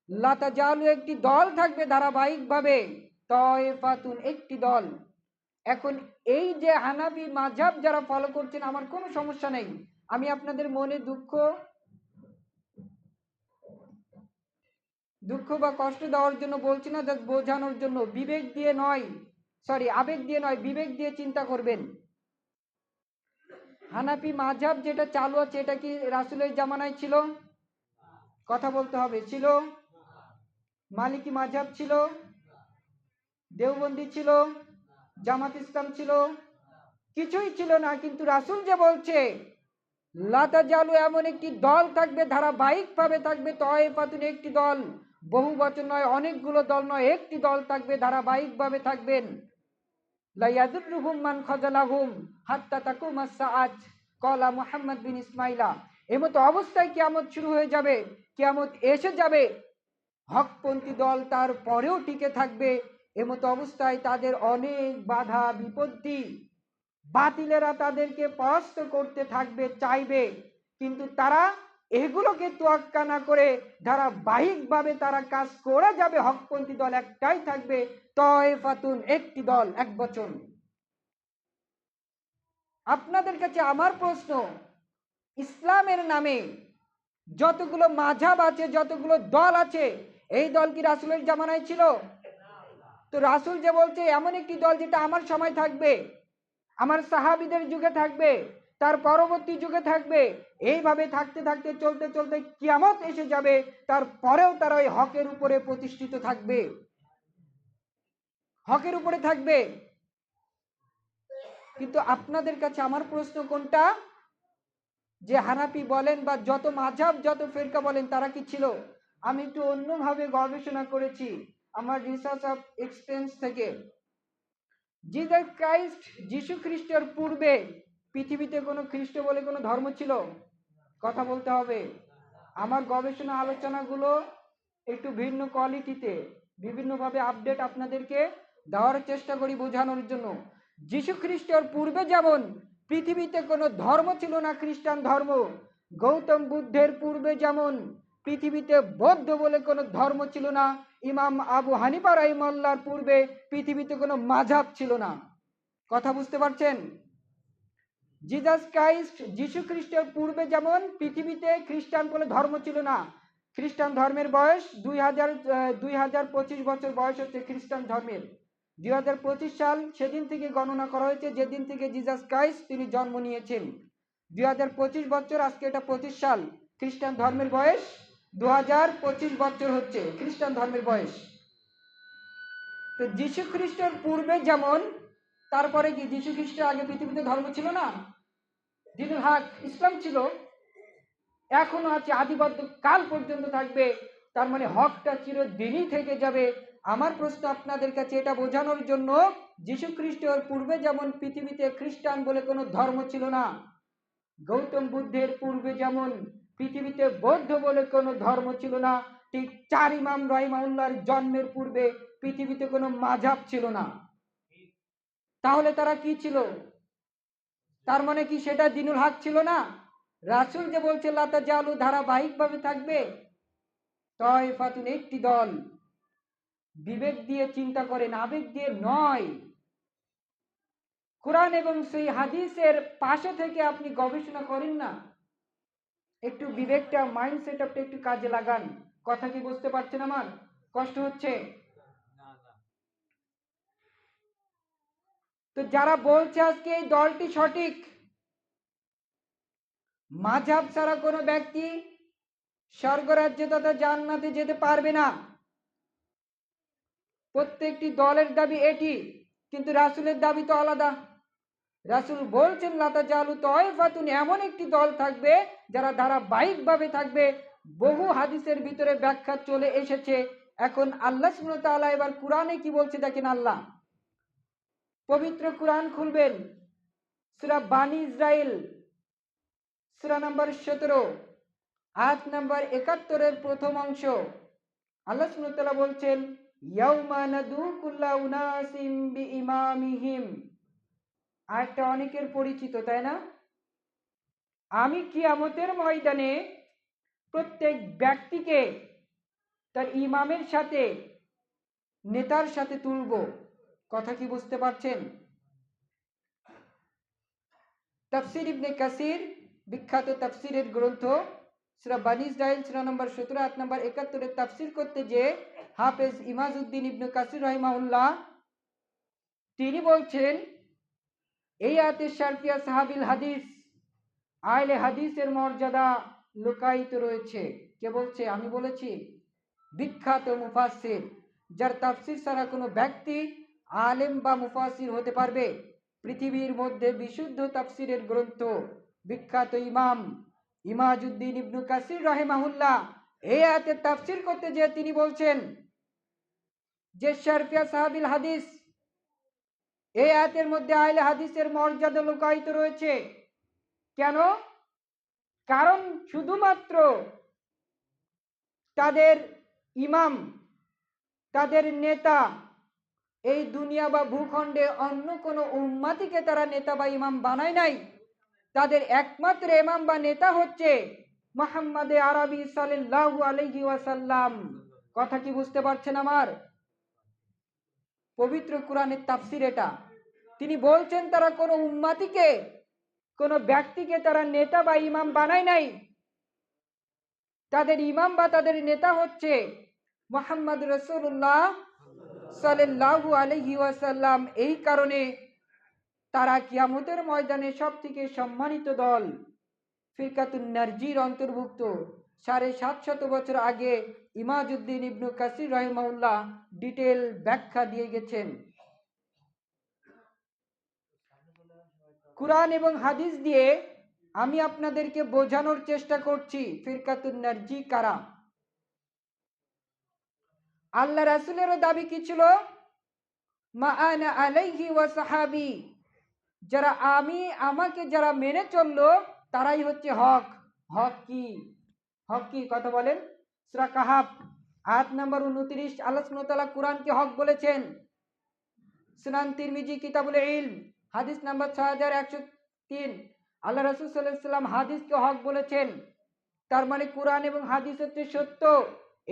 লা তাজালু, একটি দল থাকবে ধারাবাহিকভাবে, তায়েফাতুন, একটি দল। এখন এই যে হানাফি মাযহাব যারা ফলো করছেন, আমার কোনো সমস্যা নেই। আমি আপনাদের মনে দুঃখ বা কষ্ট দেওয়ার জন্য বলছি না, জাস্ট বোঝানোর জন্য। বিবেক দিয়ে নয়, সরি আবেগ দিয়ে নয়, বিবেক দিয়ে চিন্তা করবেন। হানাফি মাযহাব যেটা চালু আছে, এটা কি রাসূলের জামানায় ছিল? কথা বলতে হবে। ছিল? মালিকি মাযহাব ছিল, দেওবন্দি ছিল, জামাত ইসলাম ছিল, কিছুই ছিল না। কিন্তু রাসূল যে বলছে লা তাজালু, এমন একটি দল থাকবে, ধারাবাহিকভাবে থাকবে, তায়েফাতুন, একটি দল, বহু বচন নয়, অনেকগুলো দল নয়, একটি দল থাকবে, ধারাবাহিকভাবে থাকবেন। লা ইয়াদুররুহুম মান খাযালাহুম হাত্তা তাকুমাস সাআত, ক্বালা মুহাম্মদ বিন ইসমাইলা। এমতো অবস্থায় কিয়ামত শুরু হয়ে যাবে, কিয়ামত এসে যাবে, হকপন্থী দল তার পরেও টিকে থাকবে। এমতো অবস্থায় তাদের অনেক বাধা বিপত্তি, বাতিলেরা তাদেরকে পরাস্ত করতে থাকবে, চাইবে, কিন্তু তারা এগুলোকে তোয়াক্কা না করে ধারাবাহিকভাবে তারা কাজ করে যাবে। হকপন্থী দল একটাই থাকবে, তায়েফাতুন, একটি দল, এক বচন। আপনাদের কাছে আমার প্রশ্ন, ইসলামের নামে যতগুলো মাযহাব আছে, যতগুলো দল আছে, এই দল কি রাসূলের জামানায় ছিল? তো রাসূল যে বলছে এমন একটি দল যেটা আমার সময় থাকবে, আমার সাহাবীদের যুগে থাকবে, তার পরবর্তী যুগে থাকবে, এইভাবে থাকতে থাকতে চলতে চলতে কিয়ামত এসে যাবে, তারপরেও তারা ওই হকের উপরে প্রতিষ্ঠিত থাকবে, হকের উপরে থাকবে। কিন্তু আপনাদের কাছে আমার প্রশ্ন কোনটা, যে হানাফি বলেন বা যত মাযহাব যত ফিরকা বলেন, তারা কি ছিল? আমি একটু অন্যভাবে গবেষণা করেছি আমার রিসার্চ অফ এক্সপেরিয়েন্স থেকে। জিসাস ক্রাইস্ট, যিশু খ্রিস্টের পূর্বে পৃথিবীতে কোনো খ্রিস্ট বলে কোনো ধর্ম ছিল? কথা বলতে হবে। আমার গবেষণা আলোচনাগুলো একটু ভিন্ন কোয়ালিটিতে, বিভিন্নভাবে আপডেট আপনাদেরকে দেওয়ার চেষ্টা করি বোঝানোর জন্য। যিশু খ্রিস্টের পূর্বে যেমন পৃথিবীতে কোনো ধর্ম ছিল না, খ্রিস্টান ধর্ম, গৌতম বুদ্ধের পূর্বে যেমন পৃথিবীতে বৌদ্ধ বলে কোনো ধর্ম ছিল না, ইমাম আবু হানিফা রাহিমাহুল্লাহর পূর্বে পৃথিবীতে কোনো মাযহাব ছিল না। কথা বুঝতে পারছেন? জিসাস ক্রাইস্ট, যিশু খ্রিস্টের পূর্বে যেমন পৃথিবীতে খ্রিস্টান বলে ধর্ম ছিল না। খ্রিস্টান ধর্মের বয়স 2025 বছর বয়স হচ্ছে খ্রিস্টান ধর্মের। 2025 সাল সেদিন থেকে গণনা করা হয়েছে যেদিন থেকে জিসাস ক্রাইস্ট তিনি জন্ম নিয়েছেন। 2025 বছর, আজকে এটা 25 সাল। খ্রিস্টান ধর্মের বয়স 2025 বছর হচ্ছে খ্রিস্টান ধর্মের বয়স। তো যিশু খ্রিস্টের পূর্বে যেমন, তারপরে কি যিশু খ্রিস্টের আগে পৃথিবীতে ধর্ম ছিল না? দিনুল হক ইসলাম ছিল, এখনো আছে, আদিবদ্ধ কাল পর্যন্ত থাকবে। তার মানে হকটা চিরদিনই থেকে যাবে। আমার প্রশ্ন আপনাদের কাছে এটা বোঝানোর জন্য, যিশু খ্রিস্টের পূর্বে যেমন পৃথিবীতে খ্রিস্টান বলে কোনো ধর্ম ছিল না, গৌতম বুদ্ধের পূর্বে যেমন পৃথিবীতে বৌদ্ধ বলে কোনো ধর্ম ছিল না, ঠিক 4 ইমাম রাহিমাহুল্লাহর জন্মের পূর্বে পৃথিবীতে কোনো মাযহাব ছিল না। তাহলে তারা কি ছিল? তার মানে কি সেটা দিনুল হক ছিল না? রাসূল যে বলছে লা তাজালু, ধারাবাহিকভাবে থাকবে, তায়েফাতুন, একটি দল। বিবেক দিয়ে চিন্তা করেন, আবেগ দিয়ে নয়। কোরআন এবং সেই হাদিসের পাশে থেকে আপনি গবেষণা করেন না। একটু বিবেকটা, মাইন্ড সেটআপটা একটু কাজে লাগান। কথা কি বুঝতে পারছেন আমার? কষ্ট হচ্ছে? তো যারা বলছে আজকে এই দলটি সঠিক, মাযহাব ছাড়া কোনো ব্যক্তি স্বর্গরাজ্যে তথা জান্নাতে যেতে পারবে না, প্রত্যেকটি দলের দাবি এটি, কিন্তু রাসূলের দাবি তো আলাদা। রাসূল বলছেন লাতা জালু তয়ফাতুন, এমন একটি দল থাকবে যারা ধারাবাহিকভাবে থাকবে। বহু হাদিসের ভিতরে ব্যাখ্যা চলে এসেছে। এখন আল্লাহ সুবহানাহু ওয়া তাআলা এবার কোরআনে কি বলছে দেখেন। আল্লাহ পবিত্র কোরআন খুলবেন, সূরা বানী ইসরাইল, সূরা নম্বর 17, আয়াত নম্বর 71 এর প্রথম অংশ। আল্লাহ সুবহানাহু ওয়া তাআলা বলছেন, ইয়াউমা নাদু কুল্লা উনাসিম বিইমামিহিম। আয়াতটা অনেকের পরিচিত, তাই না? আমি কিয়ামতের ময়দানে প্রত্যেক ব্যক্তিকে তার ইমামের সাথে, নেতার সাথে তুলব। কথা কি বুঝতে পারছেন? তাফসির ইবনে কাসির, বিখ্যাত তাফসিরের গ্রন্থ, সূরা বানী ইসরাইল সূরা নম্বর 17 আয়াত নম্বর 71 এর তাফসির করতে যে হাফেজ ইমাজউদ্দিন ইবনে কাসির রাহিমাহুল্লাহ তিনি বলছেন, এই আয়াতের শারফিয়া সাহাবিল হাদিস, আহলে হাদিসের মর্যাদা লুকায়িত রয়েছে। কে বলছে? আমি বলেছি। বিখ্যাত মুফাসসির, যার তাফসির ছাড়া কোনো ব্যক্তি আলেম বা মুফাসসির হতে পারবে। পৃথিবীর মধ্যে বিশুদ্ধ তাফসিরের গ্রন্থ, বিখ্যাত ইমাম ইমাজউদ্দিন ইবনে কাসির রাহিমাহুল্লাহ এই আয়াতের তাফসির করতে যে তিনি বলছেন যে শারফিয়া সাহাবিল হাদিস, এই আয়াতের মধ্যে আহলে হাদিসের মর্যাদা লুকায়িত রয়েছে। কেন? কারণ শুধুমাত্র তাদের ইমাম, তাদের নেতা, এই দুনিয়া বা ভূখণ্ডে অন্য কোনো উম্মতিকে তারা নেতা বা ইমাম বানায় নাই। তাদের একমাত্র ইমাম বা নেতা হচ্ছে মুহাম্মদ আরবি সাল্লাল্লাহু আলাইহি ওয়াসাল্লাম। কথা কি বুঝতে পারছেন আমার? পবিত্র কোরআনের তাফসির এটা। তিনি বলছেন তারা কোনো উম্মতিকে, কোনো ব্যক্তিকে তারা নেতা বা ইমাম বানায় নাই। তাদের ইমাম বা তাদের নেতা হচ্ছে মুহাম্মদ রাসূলুল্লাহ সাল্লাল্লাহু আলাইহি ওয়াসাল্লাম। এই কারণে তারা কিয়ামতের ময়দানে সবথেকে সম্মানিত দল ফিরকাতুন নারজির অন্তর্ভুক্ত। 750 বছর আগে ইমাজউদ্দিন ইবনে কাসির রাহিমাহুল্লাহ ডিটেল ব্যাখ্যা দিয়ে গেছেন। কুরআন এবং হাদিস দিয়ে আমি আপনাদেরকে বোঝানোর চেষ্টা করছি ফিরকাতুন নারজি কারা। আল্লাহ রাসূলেরও দাবি কি ছিল? মা আনা আলাইহি ওয়া সাহাবী, যারা আমাকে যারা মেনে চললো তারাই হচ্ছে হক। হক কি? হক কি? কথা বলেন। সূরা কাহাফ আয়াত নাম্বার 29 আল্লাহ সুবহানাহু ওয়া তাআলা কুরআনকে হক বলেছেন। সুনান তিরমিজি কিতাবুল ইলম হাদিস নাম্বার 6103 আল্লাহ রাসূল সাল্লাল্লাহু আলাইহি ওয়াসাল্লাম হাদিসকে হক বলেছেন। তার মানে কুরআন এবং হাদিস হচ্ছে সত্য,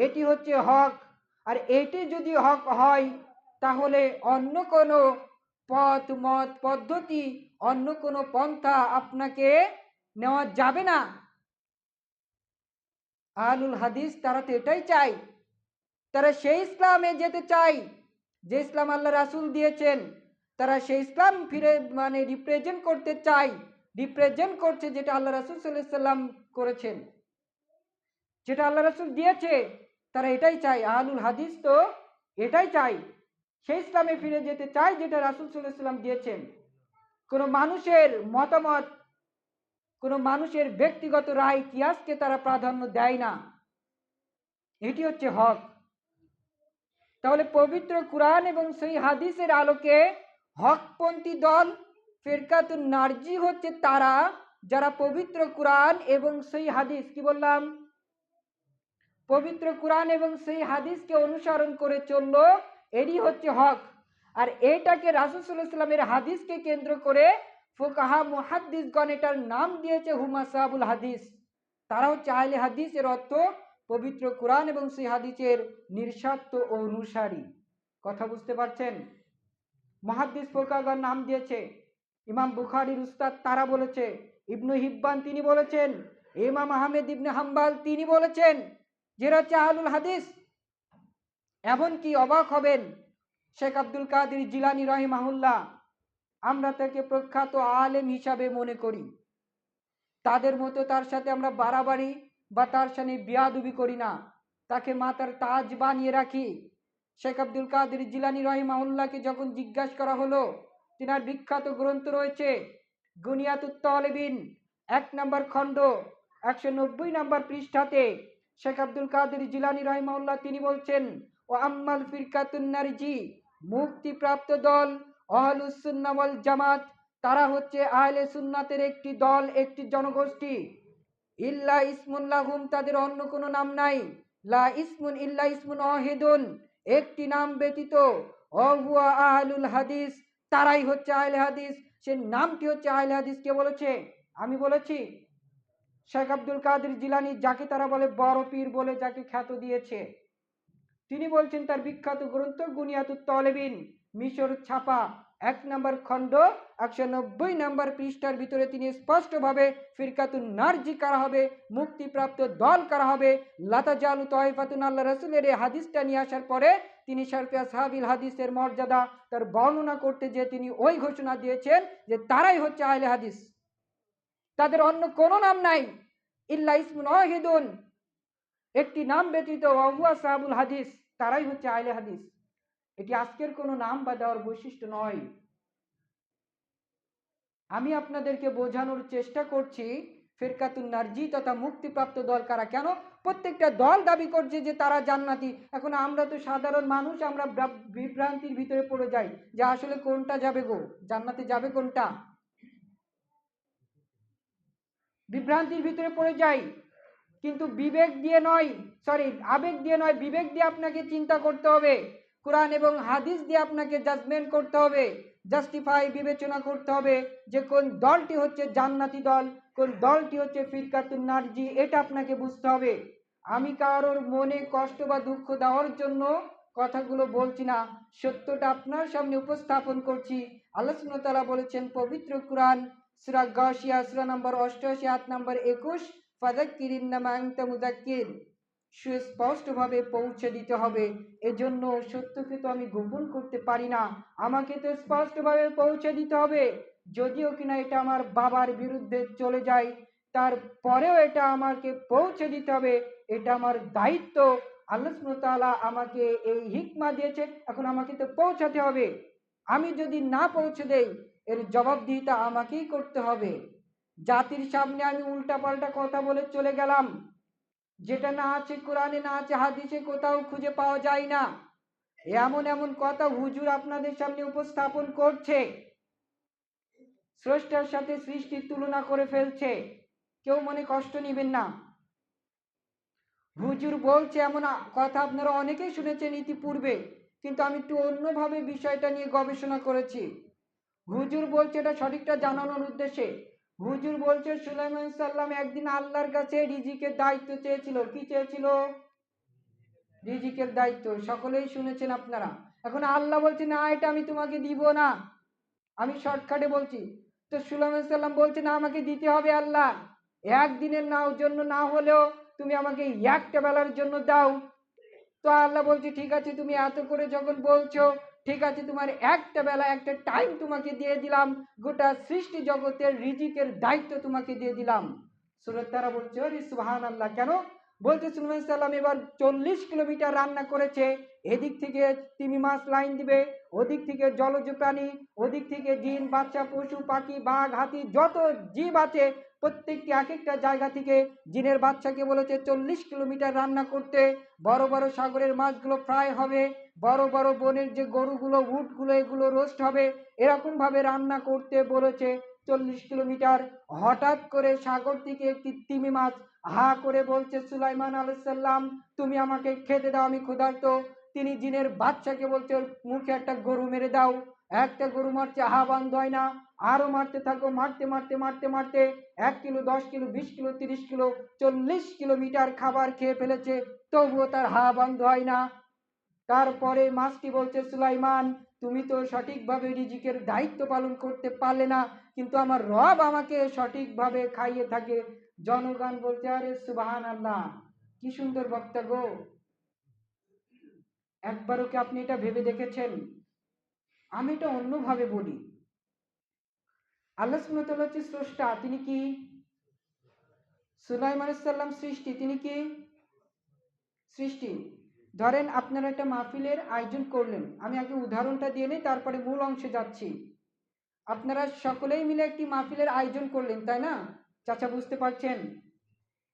এটি হচ্ছে হক। আর এটি যদি হক হয় তাহলে অন্য কোনো পথ, মত, পদ্ধতি, অন্য কোনো পন্থা আপনাকে নেওয়া যাবে না। আহলুল হাদিস তারা তো এটাই চায়। তারা সেই ইসলামে যেতে চায় যে ইসলাম আল্লাহ রাসূল দিয়েছেন। তারা সেই ইসলাম ফিরে রিপ্রেজেন্ট করতে চায়, রিপ্রেজেন্ট করছে যেটা আল্লাহ রাসূল সাল্লাল্লাহু আলাইহি ওয়াসাল্লাম করেছেন, যেটা আল্লাহ রাসূল দিয়েছে। তারা এটাই চায়। আহলুল হাদিস তো এটাই চায়, সেই ইসলামে ফিরে যেতে চায় যেটা রাসূল সাল্লাল্লাহু আলাইহি ওয়াসাল্লাম দিয়েছেন। কোনো মানুষের মতামত, কোনো মানুষের ব্যক্তিগত রায়, কিয়াসকে তারা প্রাধান্য দেয় না। এটি হচ্ছে হক। তাহলে পবিত্র কুরআন এবং সেই হাদিসের আলোকে হকপন্থী দল ফিরকাতুন নারজি হচ্ছে তারা যারা পবিত্র কুরআন এবং সেই হাদিস, কি বললাম, পবিত্র কুরআন এবং সেই হাদিসকে অনুসরণ করে চললো, এরই হচ্ছে হক। আর এটাকে রাসূল সাল্লাল্লাহু আলাইহি ওয়াসাল্লামের হাদিসকে কেন্দ্র করে ফুকাহা মুহাদ্দিসগণ এটার নাম দিয়েছে হুমা সাহাবুল হাদিস। তারা হচ্ছে আহলে হাদিস, এর অর্থ পবিত্র কুরআন এবং সেই হাদিসের নিঃস্বার্থ অনুসারী। কথা বুঝতে পারছেন? মুহাদ্দিস ফুকাহাগণ নাম দিয়েছে। ইমাম বুখারীর উস্তাদ তারা বলেছে, ইবনু হিব্বান তিনি বলেছেন ইমাম আহমেদ ইবনে হাম্বল তিনি বলেছেন যেটা হচ্ছে আহলুল হাদিস। এমনকি অবাক হবেন, শেখ আব্দুল কাদের জিলানী রাহিমাহুল্লাহ, আমরা তাকে প্রখ্যাত আলেম হিসাবে মনে করি। তাদের মতো তার সাথে আমরা বাড়াবাড়ি বা তার সাথে বিয়াদবি করি না, তাকে মাথার তাজ বানিয়ে রাখি। শেখ আব্দুল কাদের জিলানী রাহিমাহুল্লাহকে যখন জিজ্ঞাসা করা হলো, তিনার বিখ্যাত গ্রন্থ রয়েছে গুনিয়াতুত তালেবিন 1 নম্বর খণ্ড 190 নম্বর পৃষ্ঠাতে শেখ আব্দুল কাদের জিলানী রাহিমাহুল্লাহ তিনি বলছেন, ও আম্মাল ফিরকাতুন নারজি, মুক্তিপ্রাপ্ত দল আহলুস সুন্নাহ ওয়াল জামাত, তারা হচ্ছে আহলে সুন্নাতের একটি দল, একটি জনগোষ্ঠী। ইল্লা ইসমুন লাহুম, তাদের অন্য কোনো নাম নাই। লা ইসমুন ইল্লা ইসমুন ওয়াহিদুন, একটি নাম ব্যতীত। ও হুয়া আহলুল হাদিস, তারাই হচ্ছে আহলে হাদিস। সে নামটি হচ্ছে আহলে হাদিস। কে বলেছে? আমি বলেছি। শেখ আব্দুল কাদের জিলানী, যাকে তারা বলে বড় পীর বলে যাকে খ্যাত দিয়েছে, তিনি বলছেন তার বিখ্যাত গ্রন্থ গুনিয়াতুত তালেবিন, মিশর ছাপা 1 নম্বর খণ্ড 190 নম্বর পৃষ্ঠার ভিতরে তিনি স্পষ্টভাবে ফিরকাতুন নারজি কারা হবে, মুক্তিপ্রাপ্ত দল কারা হবে, লাতা জালু তাইফাতুন, আল্লাহ রাসূলের এই হাদিসটা নিয়ে আসার পরে তিনি শরফে আসহাবিল হাদিসের মর্যাদা তার বর্ণনা করতে যে তিনি ওই ঘোষণা দিয়েছেন যে তারাই হচ্ছে আহলে হাদিস, তাদের অন্য কোনো নাম নাই। ইল্লা ইসমুন ওয়াহিদুন, একটি নাম ব্যতীত, ওয়া সাহাবুল হাদিস, তারাই হচ্ছে আহলে হাদিস। এটি আজকের কোনো নাম বা দেওয়ার বৈশিষ্ট্য নয়। আমি আপনাদেরকে বোঝানোর চেষ্টা করছি ফিরকাতুন নারজি তথা মুক্তিপ্রাপ্ত দল কারা। কেন প্রত্যেকটা দল দাবি করছে যে তারা জান্নাতি। এখন আমরা তো সাধারণ মানুষ, আমরা বিভ্রান্তির ভিতরে পড়ে যাই যে আসলে কোনটা যাবে গো, জান্নাতে যাবে কোনটা, বিভ্রান্তির ভিতরে পড়ে যাই। কিন্তু বিবেক দিয়ে নয়, আবেগ দিয়ে নয়, বিবেক দিয়ে আপনাকে চিন্তা করতে হবে। কোরআন এবং হাদিস দিয়ে আপনাকে জাজমেন্ট করতে হবে, জাস্টিফাই, বিবেচনা করতে হবে যে কোন দলটি হচ্ছে জান্নাতি দল, কোন দলটি হচ্ছে ফিরকাতুন নারজি, এটা আপনাকে বুঝতে হবে। আমি কারোর মনে কষ্ট বা দুঃখ দেওয়ার জন্য কথাগুলো বলছি না, সত্যটা আপনার সামনে উপস্থাপন করছি। আল্লাহ সুবহানাহু ওয়া তাআলা বলেছেন পবিত্র কোরআন সূরা গাশিয়া সূরা নম্বর 88 আয়াত নম্বর 21, ফাযাক্কির ইন্নামা আনতা মুযাক্কির, সুস্পষ্টভাবে পৌঁছে দিতে হবে। এজন্য সত্যকে তো আমি গোপন করতে পারি না, আমাকে তো স্পষ্টভাবে পৌঁছে দিতে হবে। যদিও কিনা এটা আমার বাবার বিরুদ্ধে চলে যায়, তারপরেও এটা আমাকে পৌঁছে দিতে হবে, এটা আমার দায়িত্ব। আল্লাহ সুবহানাহু ওয়া তাআলা আমাকে এই হিকমা দিয়েছে, এখন আমাকে তো পৌঁছাতে হবে। আমি যদি না পৌঁছে দেই, এর জবাবদিহিতা আমাকেই করতে হবে। জাতির সামনে আমি উল্টাপাল্টা কথা বলে চলে গেলাম, যেটা না আছে কোরআনে, না আছে হাদিসে, কোথাও খুঁজে পাওয়া যায় না, এমন এমন কথা হুজুর আপনাদের সামনে উপস্থাপন করছে, স্রষ্টার সাথে সৃষ্টির তুলনা করে ফেলছে। কেউ মনে কষ্ট নেবেন না। হুজুর বলছে এমন কথা আপনারা অনেকেই শুনেছেন ইতিপূর্বে, কিন্তু আমি একটু অন্যভাবে বিষয়টা নিয়ে গবেষণা করেছি। হুজুর বলছে এটা সঠিকটা জানানোর উদ্দেশ্যে। হুজুর বলছে সুলাইমান সাল্লাম একদিন আল্লাহর কাছে রিজিকের দায়িত্ব চেয়েছিল। কি চেয়েছিল? রিজিকের দায়িত্ব, সকলেই শুনেছেন আপনারা। এখন আল্লাহ বলছে না, এটা আমি তোমাকে দিব না। আমি শর্টকাটে বলছি। তো সুলাইমান সাল্লাম বলছে না, আমাকে দিতে হবে আল্লাহ, একদিনের জন্য না হলেও তুমি আমাকে একটা বেলার জন্য দাও। তো আল্লাহ বলছে ঠিক আছে, তুমি এত করে যখন বলছো, ঠিক আছে, তোমার একটা বেলা, একটা টাইম তোমাকে দিয়ে দিলাম, গোটা সৃষ্টি জগতের রিজিকের দায়িত্ব তোমাকে দিয়ে দিলাম। সূরা তারা বলছে আরে সুবহানাল্লাহ। কেন? বলছে সুলাইমান সাল্লাম এবার 40 কিলোমিটার রান্না করেছে, এদিক থেকে তিমি মাছ লাইন দিবে, ওদিক থেকে জলজ প্রাণী, ওদিক থেকে জিন, বাচ্চা, পশু পাখি, বাঘ, হাতি, যত জীব আছে প্রত্যেকটি এক একটা জায়গা থেকে জিনের বাচ্চাকে বলেছে 40 কিলোমিটার রান্না করতে। বড় বড় সাগরের মাছগুলো ফ্রাই হবে, বড় বড় বনের যে গরুগুলো, উটগুলো, এগুলো রোস্ট হবে, এরকম ভাবে রান্না করতে বলেছে 40 কিলোমিটার। হঠাৎ করে সাগর থেকে একটি তিমি মাছ হা করে বলছে সুলাইমান আলাইহিস সালাম তুমি আমাকে খেতে দাও, আমি ক্ষুধার্ত। তিনি জিনের বাচ্চাকে বলছে ওর মুখে একটা গরু মেরে দাও। একটা গরু মারছে, হা বন্ধ হয় না, আরো মারতে থাকো, মারতে মারতে মারতে মারতে 1 kilo, 10 kilo, 20 kilo, 30 kilo, 40 kilometre খাবার খেয়ে ফেলেছে, তবুও তার হা বন্ধ হয় না। তারপরে মাছটি বলছে সুলাইমান তুমি তো সঠিকভাবে রিজিকের দায়িত্ব পালন করতে পারলে না, কিন্তু আমার রব আমাকে সঠিকভাবে খাইয়ে থাকে, জনগণ বলছে, আরে সুবহানাল্লাহ, কি সুন্দর বক্তা গো। একবারও কি আপনি এটা ভেবে দেখেছেন? আমি এটা অন্যভাবে বলি। আল্লাহ সুবহানাহু ওয়া তাআলা হচ্ছে স্রষ্টা, তিনি কি? সুলাইমান আলাইহিস সালাম সৃষ্টি, তিনি কি? সৃষ্টি। ধরেন আপনারা একটা মাহফিলের আয়োজন করলেন, আমি আগে উদাহরণটা দিয়ে নেই, তারপরে মূল অংশে যাচ্ছি। আপনারা সকলেই মিলে একটি মাহফিলের আয়োজন করলেন, তাই না চাচা? বুঝতে পারছেন?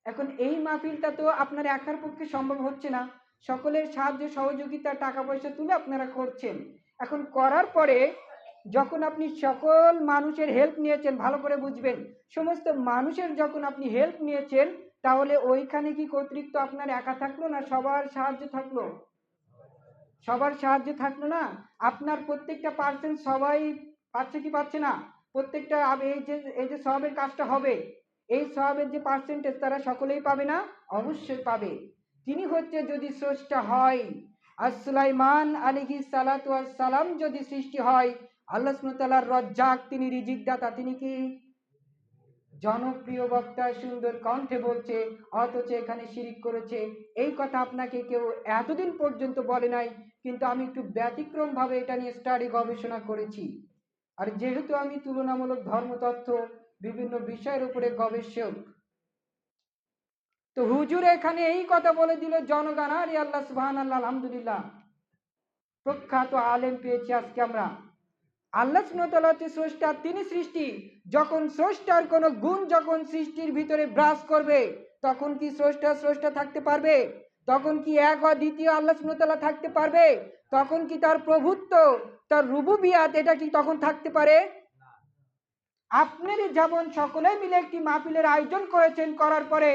এখন এই মাহফিলটা তো আপনার একার পক্ষে সম্ভব হচ্ছে না, সকলের সাহায্য সহযোগিতা টাকা পয়সা তুলে আপনারা করছেন। এখন করার পরে যখন আপনি সকল মানুষের হেল্প নিয়েছেন, ভালো করে বুঝবেন, সমস্ত মানুষের যখন আপনি হেল্প নিয়েছেন, তাহলে ওইখানে কি কর্তৃত্ব আপনার একা থাকলো না সবার সাহায্য থাকলো? সবার সাহায্য থাকলো না? আপনার প্রত্যেকটা পার্সেন্ট সবাই পাচ্ছে কি পাচ্ছে না? প্রত্যেকটা এই যে সওয়াবের কাজটা হবে, এই সওয়াবের যে পার্সেন্টেজ তারা সকলেই পাবে না? অবশ্যই পাবে। তিনি হচ্ছে যদি স্রষ্টা হয়, আর সুলাইমান আলাইহিস সালাতু ওয়াস সালাম যদি সৃষ্টি হয়, আল্লাহ সুবহানাহু ওয়া তাআলার রাজ্জাক, তিনি রিজিক দাতা, তিনি কি? জনপ্রিয় বক্তা সুন্দর কণ্ঠে বলছে, অথচ এখানে শিরিক করেছে। এই কথা আপনাকে কেউ এতদিন পর্যন্ত বলে নাই, কিন্তু আমি একটু ব্যতিক্রম ভাবে এটা নিয়ে স্টাডি গবেষণা করেছি। আর যেহেতু আমি তুলনামূলক ধর্মতত্ত্ব বিভিন্ন বিষয়ের উপরে গবেষক, তো হুজুর এখানে এই কথা বলে দিল জনগণ, আরে আল্লাহ সুবহানাল্লাহ, আলহামদুলিল্লাহ, প্রখ্যাত আলেম পেয়েছি আজকে আমরা। আল্লাহ সুবহানাহু ওয়া তাআলা হচ্ছে স্রষ্টা, তিনি সৃষ্টি। যখন স্রষ্টার কোনো গুণ যখন সৃষ্টির ভিতরে ব্রাশ করবে, তখন কি স্রষ্টা স্রষ্টা থাকতে পারবে? তখন কি এক অদ্বিতীয় আল্লাহ সুবহানাহু ওয়া তাআলা থাকতে পারবে? তখন কি তার প্রভুত্ব, তার রুবুবিয়াত, এটা কি তখন থাকতে পারে? আপনারা যেমন সকলে মিলে একটি মাহফিলের আয়োজন করেছেন, করার পরে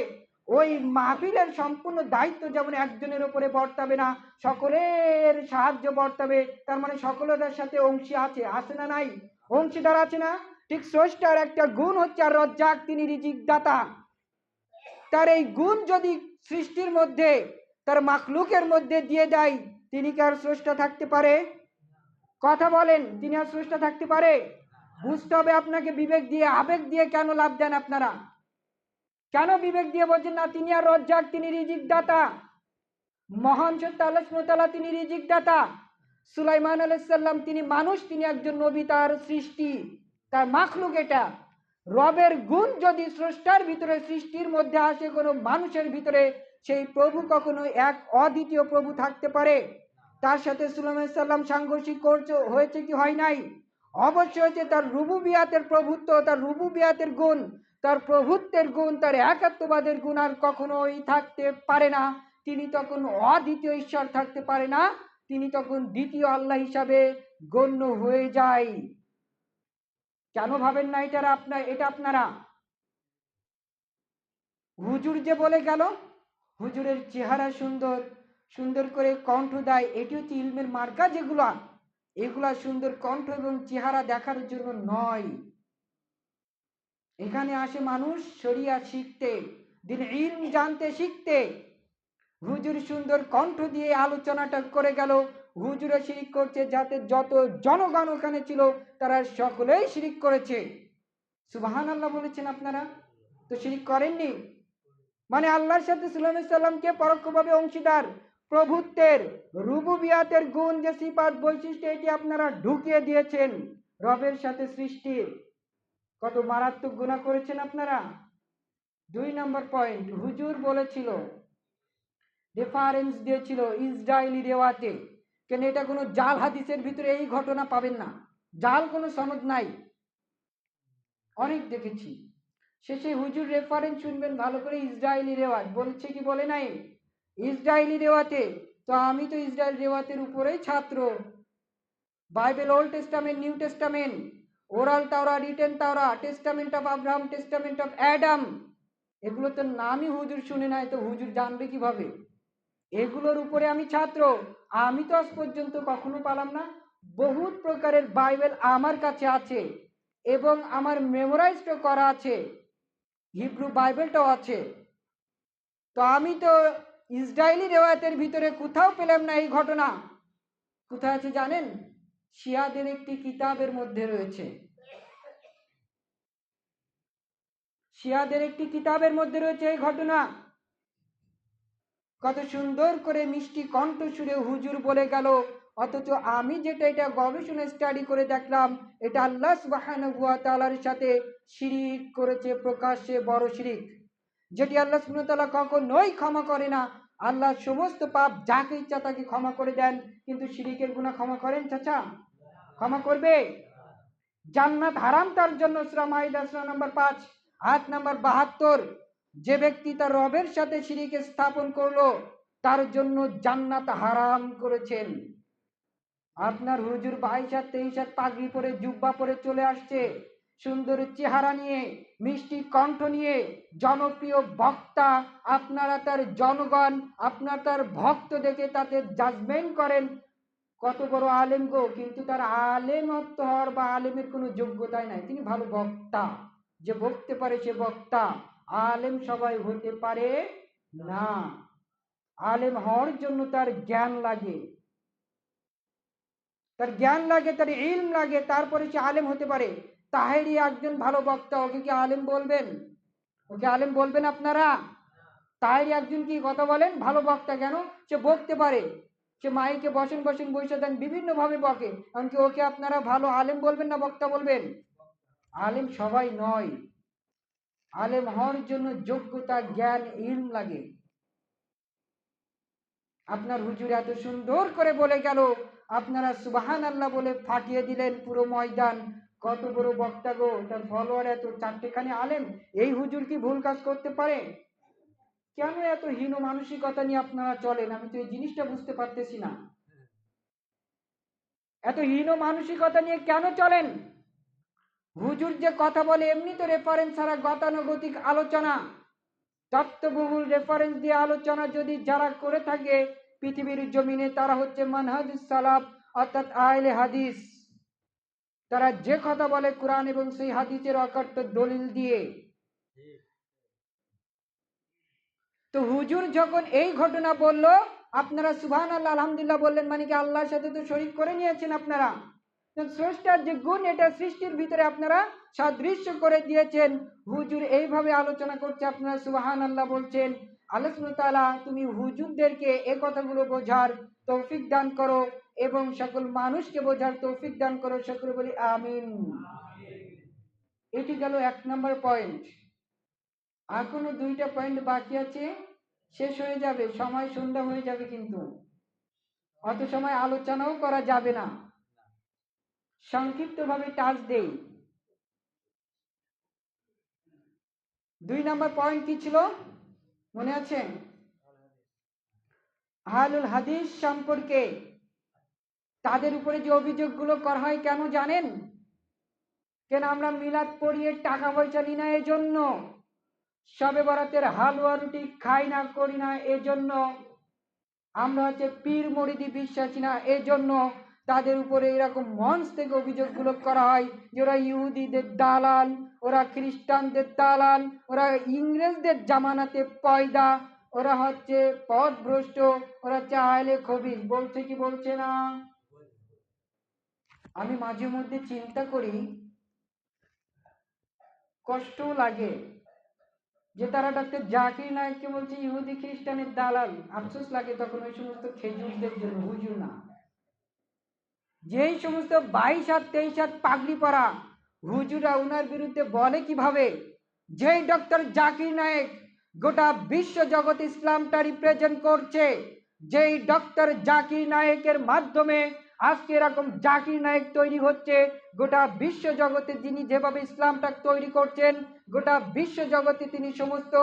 ওই মাহফিলের সম্পূর্ণ দায়িত্ব যেমন একজনের উপরে বর্তাবে না, সকলের সাহায্য বর্তাবে। তার মানে সকলের সাথে অংশী আছে, আছে না নাই? অংশীদার আছে না? ঠিক স্রষ্টার একটা গুণ হচ্ছে আর রজ্জাক, তিনি রিজিক দাতা। তার এই গুণ যদি সৃষ্টির মধ্যে, তার মাখলুকের মধ্যে দিয়ে দেয়, তিনি কি আর স্রষ্টা থাকতে পারে? কথা বলেন, তিনি আর স্রষ্টা থাকতে পারে? বুঝতে হবে আপনাকে, বিবেক দিয়ে, আবেগ দিয়ে কেন লাভ দেন আপনারা? কেন বিবেক দিয়ে বলছেন না তিনি আর রজ্জাক, তিনি রিজিক দাতা? মহান সত্য আল্লাহ সুবহানাহু ওয়া তাআলা, তিনি রিজিক দাতা। সুলাইমান আলাইহিস সালাম তিনি মানুষ, তিনি একজন নবী, তার সৃষ্টি, তার মাখলুক এটা। রবের গুণ যদি স্রষ্টার ভিতরে, সৃষ্টির মধ্যে আসে কোনো মানুষের ভিতরে, সেই প্রভু কখনো এক অদ্বিতীয় প্রভু থাকতে পারে? তার সাথে সুলাইমান আলাইহিস সালাম সাংঘর্ষিক হয়েছে কি হয় নাই? অবশ্যই হচ্ছে। তার রুবুবিয়াতের প্রভুত্ব, তার রুবুবিয়াতের গুণ, তার প্রভুত্বের গুণ, তার একাত্মবাদের গুণ আর কখনোই থাকতে পারে না। তিনি তখন অদ্বিতীয় ঈশ্বর থাকতে পারে না, তিনি তখন দ্বিতীয় আল্লাহ হিসাবে গণ্য হয়ে যায়। কেন ভাবেন না এটা আপনারা? হুজুর যে বলে গেল, হুজুরের চেহারা সুন্দর, সুন্দর করে কণ্ঠ দেয়, এটি হচ্ছে ইলমের মার্কা। এগুলা সুন্দর কণ্ঠ এবং চেহারা দেখার জন্য নয়। এখানে আসে মানুষ শরিয়া শিখতে, দিন ইলম জানতে, শিখতে। হুজুর সুন্দর কণ্ঠ দিয়ে আলোচনাটা করে গেল, হুজুরে শিরিক করছে, যাতে যত জনগণ ওখানে ছিল তারা সকলেই শিরিক করেছে। সুবহানাল্লাহ বলেছেন আপনারা, তো শিরিক করেননি? মানে আল্লাহর সাথে সুলাইমান সাল্লামকে পরোক্ষভাবে অংশীদার, প্রভুত্বের, রুবুবিয়াতের গুণ, যে সিফাত বৈশিষ্ট্য, এটি আপনারা ঢুকিয়ে দিয়েছেন রবের সাথে সৃষ্টির। কত মারাত্মক গুনাহ করেছেন আপনারা। 2 নম্বর পয়েন্ট, হুজুর বলেছিল, রেফারেন্স দিয়েছিল ইসরায়েলি রেওয়াতে। কেন এটা কোনো জাল হাদিসের ভিতরে এই ঘটনা পাবেন না, জাল কোনো সনদ নাই, অনেক দেখেছি। শেষে হুজুর রেফারেন্স শুনবেন ভালো করে, ইসরায়েলি রেওয়াত বলছে কি বলে নাই? ইসরায়েলি রেওয়াতে। তো আমি তো ইসরায়েল রেওয়াতের উপরেই ছাত্র। Bible, old testament, new testament, oral Torah, written Torah, testament of Abraham, testament of Adam, এগুলো তো নামই হুজুর শুনে নাই, তো হুজুর জানবে কিভাবে? এগুলোর উপরে আমি ছাত্র। আমি তো আজ পর্যন্ত কখনো পালাম না। বহুত প্রকারের বাইবেল আমার কাছে আছে এবং আমার মেমোরাইজড করা আছে, হিব্রু বাইবেলটাও আছে। তো আমি তো ইসরায়েলি রেওয়ায়তের ভিতরে কোথাও পেলাম না এই ঘটনা। কোথায় আছে জানেন? শিয়াদের একটি কিতাবের মধ্যে রয়েছে। শিয়াদের একটি কিতাবের মধ্যে রয়েছে এই ঘটনা। কত সুন্দর করে মিষ্টি কণ্ঠ সুরে হুজুর বলে গেল, অথচ আমি যেটা এটা গবেষণা স্টাডি করে দেখলাম, এটা আল্লাহ সুবহানাহু ওয়া তাআলার সাথে শিরিক করেছে, প্রকাশ্যে বড় শিরিক, যেটি আল্লাহ সুবহানাহু ওয়া তাআলা কখনোই ক্ষমা করে না। আল্লাহ সমস্ত পাপ যাকে ইচ্ছা তাকে ক্ষমা করে দেন, কিন্তু শিরিকের গুনাহ ক্ষমা করেন চাচা? ক্ষমা করবে? জান্নাত হারাম তার জন্য, সূরা মাইদা সূরা নাম্বার 5 আয়াত নাম্বার 72। যে ব্যক্তি তার রবের সাথে শিরিক স্থাপন করলো, তার জন্য জান্নাত হারাম করেছেন। আপনার হুজুর 22 আর 23 আর পাগড়ি পরে জুব্বা পরে চলে আসছে, সুন্দর চেহারা নিয়ে, মিষ্টি কণ্ঠ নিয়ে, জনপ্রিয় বক্তা। আপনারা তার জনগণ, আপনার তার ভক্ত দেখে তাতে জাজমেন্ট করেন কত বড় আলেম গো, কিন্তু তার আলেমত্ব হওয়ার বা আলেমের কোনো যোগ্যতাই নাই। তিনি ভালো বক্তা, যে বকতে পারে সে বক্তা। আলেম সবাই হতে পারে না। আলেম হওয়ার জন্য তার জ্ঞান লাগে, তার জ্ঞান লাগে, তার ইলম লাগে, তারপরে সে আলেম হতে পারে। তাহেরি একজন ভালো বক্তা, ওকে কি আলেম বলবেন? ওকে আলেম বলবেন আপনারা? তাহেরি একজন কি কথা বলেন ভালো বক্তা, কেন? সে বকতে পারে, সে মাইকে বসেন বসেন বসে দেন, বিভিন্ন ভাবে বকে, এমনকি ওকে আপনারা ভালো আলেম বলবেন না বক্তা বলবেন? আলেম সবাই নয়। আলেম হওয়ার জন্য যোগ্যতা, জ্ঞান, ইলম লাগে। আপনার হুজুর এত সুন্দর করে বলে গেল, আপনারা সুবহানাল্লাহ বলে ফাটিয়ে দিলেন পুরো ময়দান। কত বড় বক্তা গো, তার ফলোয়ার এত, চারটেখানি আলেম। এই হুজুর কি ভুল কাজ করতে পারে? কেন এত হীন মানসিকতা নিয়ে আপনারা চলেন? আমি তো এই জিনিসটা বুঝতে পারতেছি না। এত হীন মানসিকতা নিয়ে কেন চলেন? হুজুর যে কথা বলে, এমনি তো রেফারেন্স ছাড়া গতানুগতিক আলোচনা, তত্ত্ববহুল রেফারেন্স দিয়ে আলোচনা যদি যারা করে থাকে পৃথিবীর জমিনে, তারা হচ্ছে মানহাজুস সালাফ, অর্থাৎ আহলে হাদিস। তারা যে কথা বলে কোরআন এবং সেই হাদিসের অকাট্য দলিল দিয়ে। তো হুজুর যখন এই ঘটনা বলল, আপনারা সুবহানাল্লাহ আলহামদুলিল্লাহ বললেন, মানে কি আল্লাহর সাথে তো শরীক করে নিয়েছেন আপনারা। স্রষ্টার যে গুণ, এটা সৃষ্টির ভিতরে আপনারা সাদৃশ্য করে দিয়েছেন। হুজুর এইভাবে আলোচনা করছে, আপনারা সুবহানাল্লাহ বলছেন। আল্লাহ সুবহানাহু ওয়া তাআলা তুমি হুজুরদেরকে এই কথাগুলো বোঝার তৌফিক দান করো এবং সকল মানুষকে বোঝার তৌফিক দান করো। সকলে বলি আমিন। এটি গেল 1 নম্বর পয়েন্ট। এখনো 2টা পয়েন্ট বাকি আছে, শেষ হয়ে যাবে, সময় সন্ধ্যা হয়ে যাবে, কিন্তু অত সময় আলোচনাও করা যাবে না। সংক্ষিপ্তভাবে টাচ দেই। 2 নম্বর পয়েন্ট কি ছিল মনে আছে? আহলুল হাদিস সম্পর্কে তাদের উপরে যে অভিযোগগুলো করা হয়, কেন জানেন? কেন আমরা মিলাদ পড়িয়ে টাকা পয়সা নিই না এজন্য, শবে বরাতের হালুয়া রুটি খাই না করি না এজন্য, আমরা হচ্ছে পীর মুরিদি বিশ্বাসী না এজন্য তাদের উপরে এরকম মঞ্চ থেকে অভিযোগগুলো করা হয় যে ওরা ইহুদিদের দালাল, ওরা খ্রিস্টানদের দালাল, ওরা ইংরেজদের জামানাতে পয়দা, ওরা হচ্ছে পথভ্রষ্ট, ওরা হচ্ছে আহলে খবিস। বলছে কি বলছে না? আমি মাঝে মধ্যে চিন্তা করি, কষ্টও লাগে যে তারা ডক্টর জাকির নায়েককে বলছে ইহুদি খ্রিস্টানের দালাল। আফসোস লাগে তখন ওই সমস্ত খেজুরদের জন্য, হুজুর না। যেই সমস্ত 22 হাত 23 হাত পাগড়ি পরা হুজুরা উনার বিরুদ্ধে বলে কিভাবে, যেই ডক্টর জাকির নায়েক গোটা বিশ্ব জগৎ ইসলামটা রিপ্রেজেন্ট করছে, যেই ডক্টর জাকির নায়েকের মাধ্যমে আজকে এরকম জাকির নায়েক তৈরি হচ্ছে গোটা বিশ্ব জগতে, যিনি যেভাবে ইসলামটা তৈরি করছেন গোটা বিশ্ব জগতে, তিনি সমস্ত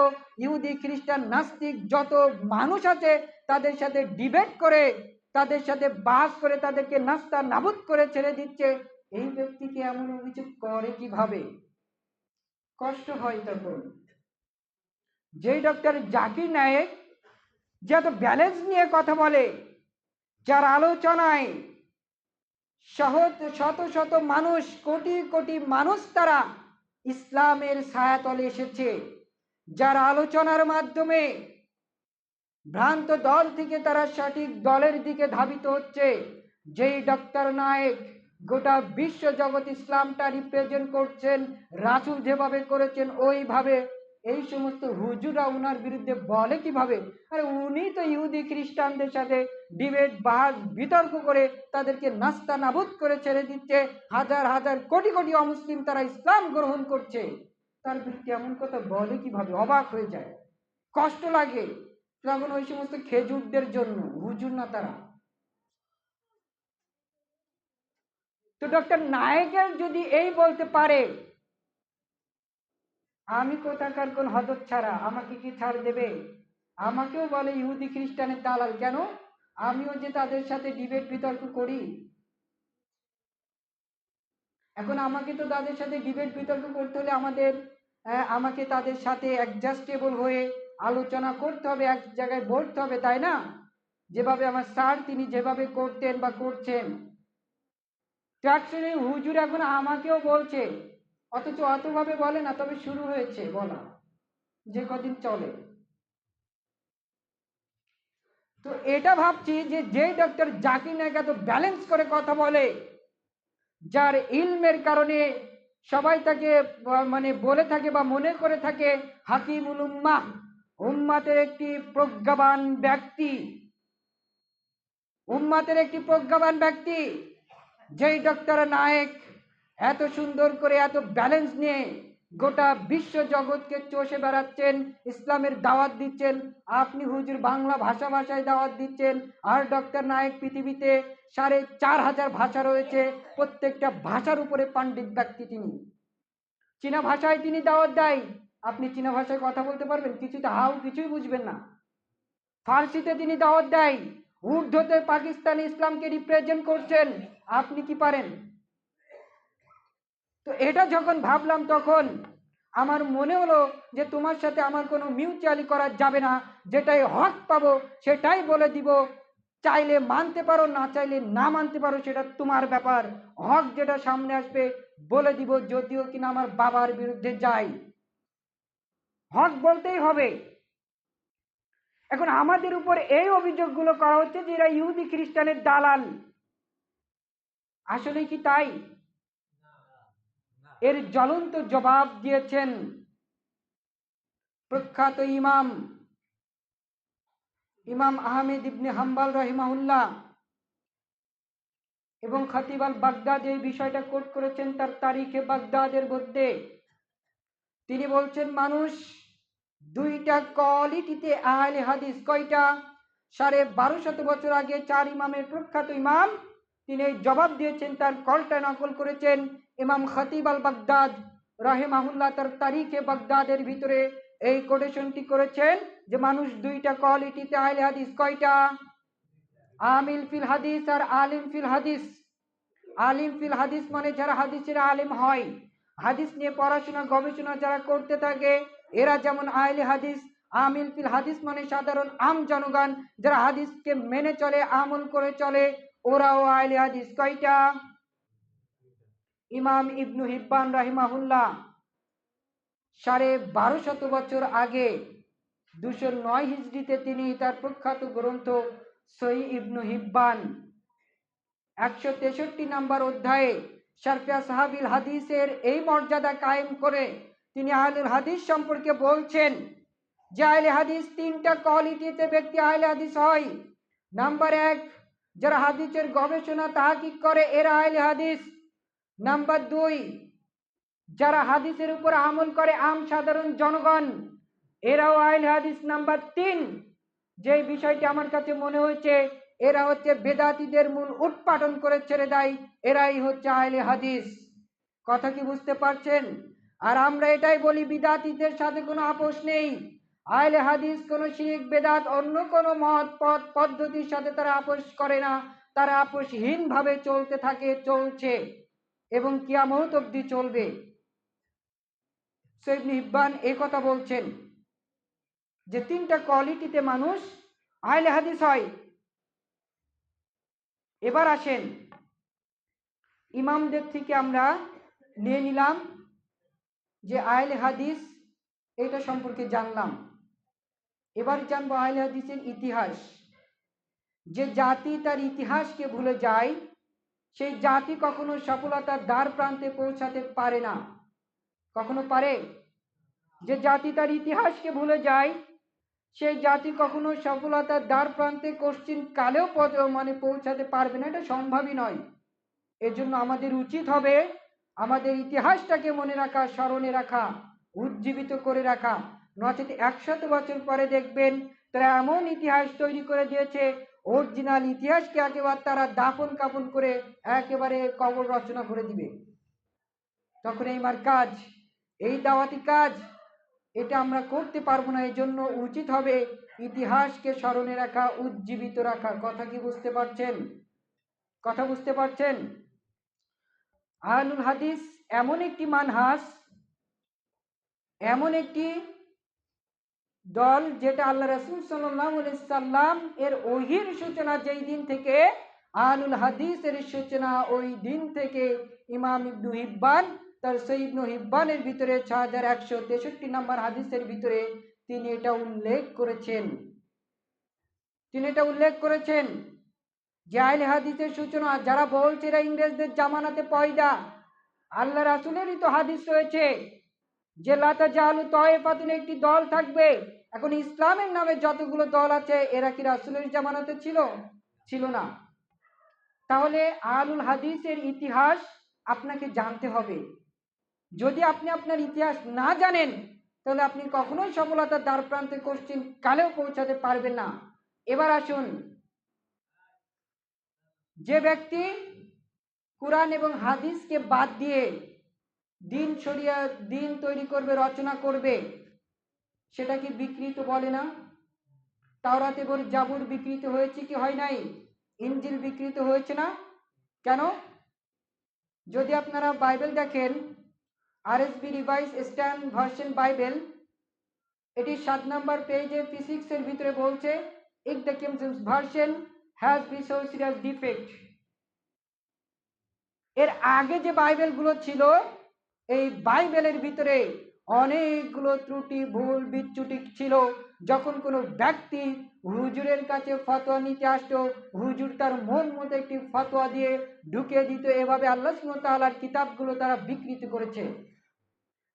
ইহুদি খ্রিস্টান নাস্তিক যত মানুষ আছে তাদের সাথে ডিবেট করে, তাদের সাথে বাস করে, তাদেরকে নাস্তা নাবুদ করে ছেড়ে দিচ্ছে। এই ব্যক্তিকে এমন অভিযোগ করে কিভাবে? কষ্ট হয় তখন। যেই ডক্টর জাকির নায়েক যত ব্যালেন্স নিয়ে কথা বলে, যার আলোচনায় শত শত মানুষ, কোটি কোটি মানুষ তারা ইসলামের ছায়াতলে এসেছে, যার আলোচনার মাধ্যমে ভ্রান্ত দল থেকে তারা সঠিক দলের দিকে ধাবিত হচ্ছে, যেই ডক্টর নায়েক গোটা বিশ্ব জগৎ ইসলামটা রিপ্রেজেন্ট করছেন, রাসূল যেভাবে করেছেন ওইভাবে এই সমস্ত হুজুরা উনার বিরুদ্ধে বলে কিভাবে? আরে উনি তো ইহুদি খ্রিস্টানদের সাথে ডিবেট বাহাস বিতর্ক করে তাদেরকে নাস্তা নাবুদ করে ছেড়ে দিচ্ছে, হাজার হাজার কোটি কোটি অমুসলিম তারা ইসলাম গ্রহণ করছে, তার বিরুদ্ধে এমন কথা বলে কিভাবে? অবাক হয়ে যায়, কষ্ট লাগে তখন ওই সমস্ত খেজুরদের জন্য, হুজুর না তারা। তো ডক্টর নায়েকের যদি এই বলতে পারে আমি কোথাকার কোন হজরত ছাড়া, আমাকে কি ছাড় দেবে? আমাকেও বলে ইহুদি খ্রিস্টানের দালাল, কেন? আমিও যে তাদের সাথে ডিবেট বিতর্ক করি। এখন আমাকে তো তাদের সাথে ডিবেট বিতর্ক করতে হলে আমাকে তাদের সাথে অ্যাডজাস্টেবল হয়ে আলোচনা করতে হবে, এক জায়গায় বলতে হবে, তাই না? যেভাবে আমার স্যার তিনি যেভাবে করতেন বা করছেন। ট্রাকশনে হুজুর এখন আমাকেও বলছে, অথচ অতভাবে বলে না, তবে শুরু হয়েছে বলা, যে কদিন চলে। তো এটা ভাবছি যে ডক্টর জাকির নায়েক এত ব্যালেন্স করে কথা বলে, যার ইলমের কারণে সবাই তাকে মানে বলে থাকে বা মনে করে থাকে হাকিমুল উম্মাহ, উম্মাতের একটি প্রজ্ঞাবান ব্যক্তি, উম্মাতের একটি প্রজ্ঞাবান ব্যক্তি। যেই ডক্টর নায়েক এত সুন্দর করে এত ব্যালেন্স নিয়ে গোটা বিশ্ব জগৎকে চষে বেড়াচ্ছেন, ইসলামের দাওয়াত দিচ্ছেন, আপনি হুজুর বাংলা ভাষায় দাওয়াত দিচ্ছেন, আর ডক্টর নায়েক পৃথিবীতে ৪,৫০০ ভাষা রয়েছে, প্রত্যেকটা ভাষার উপরে পাণ্ডিত ব্যক্তি তিনি। চীনা ভাষায় তিনি দাওয়াত দেয়, আপনি চীনা ভাষায় কথা বলতে পারবেন? কিছুতে হাউ কিছুই বুঝবেন না। ফার্সিতে তিনি দাওয়াত দেয়, উর্দুতে পাকিস্তানি ইসলামকে রিপ্রেজেন্ট করছেন, আপনি কি পারেন? তো এটা যখন ভাবলাম তখন আমার মনে হলো যে তোমার সাথে আমার কোনো মিউচুয়ালি করা যাবে না, যেটাই হক পাবো সেটাই বলে দিব, চাইলে মানতে পারো, না চাইলে না মানতে পারো, সেটা তোমার ব্যাপার। হক যেটা সামনে আসবে বলে দিব, যদিও কিনা আমার বাবার বিরুদ্ধে যাই, হক বলতেই হবে। এখন আমাদের উপর এই অভিযোগগুলো করা হচ্ছে যে এরা ইহুদি খ্রিস্টানের দালাল, আসলে কি তাই? এর জ্বলন্ত জবাব দিয়েছেন প্রখ্যাত ইমাম আহমেদ ইবনে হাম্বল রহিমাহুল্লাহ এবং খতিব আল বাগদাদ এই বিষয়টা কোট করেছেন তার তারিখে বাগদাদের মধ্যে। তিনি বলছেন মানুষ দুইটা কোয়ালিটিতে আহলে হাদিস, কয়টা? ১২৫০ বছর আগে ৪ ইমামের প্রখ্যাত ইমাম তিনি এই জবাব দিয়েছেন, তার কলটা নকল করেছেন ইমাম খতিব আল বাগদাদ রহিমাহুল্লাহ তার তারিখে বাগদাদের ভিতরে এই কোটেশনটি করেছেন যে মানুষ দুইটা কোয়ালিটিতে আহলে হাদিস, কয়টা? আমিল ফিল হাদিস আর আলিম ফিল হাদিস। আলিম ফিল হাদিস মানে যারা হাদিসের আলিম হয়, হাদিস নিয়ে পড়াশোনা গবেষণা যারা করতে থাকে, এরা যেমন আহলে হাদিস। আমিল ফিল হাদিস মানে সাধারণ আম জনগণ যারা হাদিসকে মেনে চলে, আমল করে চলে, ওরাও আহলে হাদিস। কয়টা? ইমাম ইবনু হিব্বান রাহিমাহুল্লাহ ১২৫০ বছর আগে ২০৯ হিজরিতে তিনি তার প্রখ্যাত গ্রন্থ সহিহ ইবনু হিব্বান ১৬৩ নম্বর অধ্যায়ে শারফে সাহাবিল হাদিসের এই মর্যাদা কায়েম করে তিনি আহলুল হাদিস সম্পর্কে বলছেন যে আহলে হাদিস তিনটা কোয়ালিটিতে ব্যক্তি আহলে হাদিস হয়। নাম্বার ১, যারা হাদিসের গবেষণা তাহকিক করে, এরা আহলে হাদিস। নাম্বার ২, যারা হাদিসের উপর আমল করে, আম সাধারণ জনগণ, এরাও আহলে হাদিস। নাম্বার ৩, যে বিষয়টি আমার কাছে মনে হয়েছে, এরা হচ্ছে বেদাতীদের মূল উৎপাটন করে ছেড়ে দেয়, এরাই হচ্ছে আহলে হাদিস। কথা কি বুঝতে পারছেন? আর আমরা এটাই বলি বিদাতীদের সাথে কোনো আপোষ নেই। আহলে হাদিস কোন শিরক বেদাত অন্য কোন মত পথ পদ্ধতির সাথে তারা আপোষ করে না, তারা আপোষহীন ভাবে চলতে থাকে, চলছে এবং কিয়ামত অবধি চলবে। সহিহ ইবনে হিব্বান এই কথা বলছেন যে তিনটা কোয়ালিটিতে মানুষ আহলে হাদিস হয়। এবার আসেন ইমামদের থেকে আমরা নিয়ে নিলাম যে আহলে হাদিস এটা সম্পর্কে জানলাম। এবার জানবো আহলে হাদিসের ইতিহাস। যে জাতি তার ইতিহাসকে ভুলে যায় সেই জাতি কখনো সফলতার দ্বার প্রান্তে পৌঁছাতে পারে না। কখনো পারে? যে জাতি তার ইতিহাসকে ভুলে যায়, সেই জাতি কখনো সফলতার দ্বার প্রান্তে কোশ্চিন কালেও পৌঁছাতে পারবে না, এটা সম্ভবই নয়। এজন্য আমাদের উচিত হবে আমাদের ইতিহাসটাকে মনে রাখা, স্মরণে রাখা, উজ্জীবিত করে রাখা। নচেত 100 বছর পরে দেখবেন তারা এমন ইতিহাস তৈরি করে দিয়েছে, অরিজিনাল ইতিহাসকে একেবারে তারা দাফন কাফন করে একেবারে কবর রচনা করে দিবে। তখন এই কাজ, এই দাওয়াতি কাজ, এটা আমরা করতে পারবো না। এই জন্য উচিত হবে ইতিহাসকে স্মরণে রাখা, উজ্জীবিত রাখা। কথা কি বুঝতে পারছেন? কথা বুঝতে পারছেন? আহলুল হাদিস এমন একটি মানহাজ, এমন একটি দল, যেটা আল্লাহ রাসূল সাল্লাল্লাহু আলাইহি সাল্লাম এর ওহীর সূচনা যেই দিন থেকে, আহলুল হাদিসের সূচনা ওই দিন থেকে। ইমাম ইবনু হিব্বান তার সহিহ ইবনু হিব্বানের ভিতরে 6163 নম্বর হাদিসের ভিতরে তিনি এটা উল্লেখ করেছেন। যে আহলে হাদিসের সূচনা, যারা বলছে এরা ইংরেজদের জামানাতে পয়দা, আল্লাহ রাসূলেরই তো হাদিস রয়েছে যে লা তাজালু তায়েফাতুন, একটি দল থাকবে। এখন ইসলামের নামে যতগুলো দল আছে, এরা কি রাসূলের জামানাতে ছিল? ছিল না। তাহলে আহলুল হাদিসের ইতিহাস আপনাকে জানতে হবে। যদি আপনি আপনার ইতিহাস না জানেন, তাহলে আপনি কখনোই সফলতার দ্বার প্রান্তে কোশ্চিন কালেও পৌঁছাতে পারবেন না। এবার আসুন, যে ব্যক্তি কুরআন এবং হাদিসকে বাদ দিয়ে দিন তৈরি করবে, রচনা করবে, সেটা কি বিকৃত বলে না? তাওরাত এবং জাবুর বিকৃত হয়েছে কি হয় নাই? ইনজিল বিকৃত হয়েছে না? কেন? যদি আপনারা বাইবেল দেখেন, RSB revise stand version Bible, এটি 7 নম্বর পেজে ফিজিক্স এর ভিতরে বলছে, if the king James version has resource defect. এর আগে যে বাইবেলগুলো ছিল, এই বাইবেলের ভিতরে অনেকগুলো ত্রুটি, ভুল, বিচ্যুতি ছিল। যখন কোনো ব্যক্তি হুজুরের কাছে ফতোয়া নিতে আসতো, হুজুর তার মন মতো একটি ফতোয়া দিয়ে ঢুকিয়ে দিত। এভাবে আল্লাহ সুবহানাহু ওয়া তাআলার কিতাবগুলো তারা বিকৃত করেছে।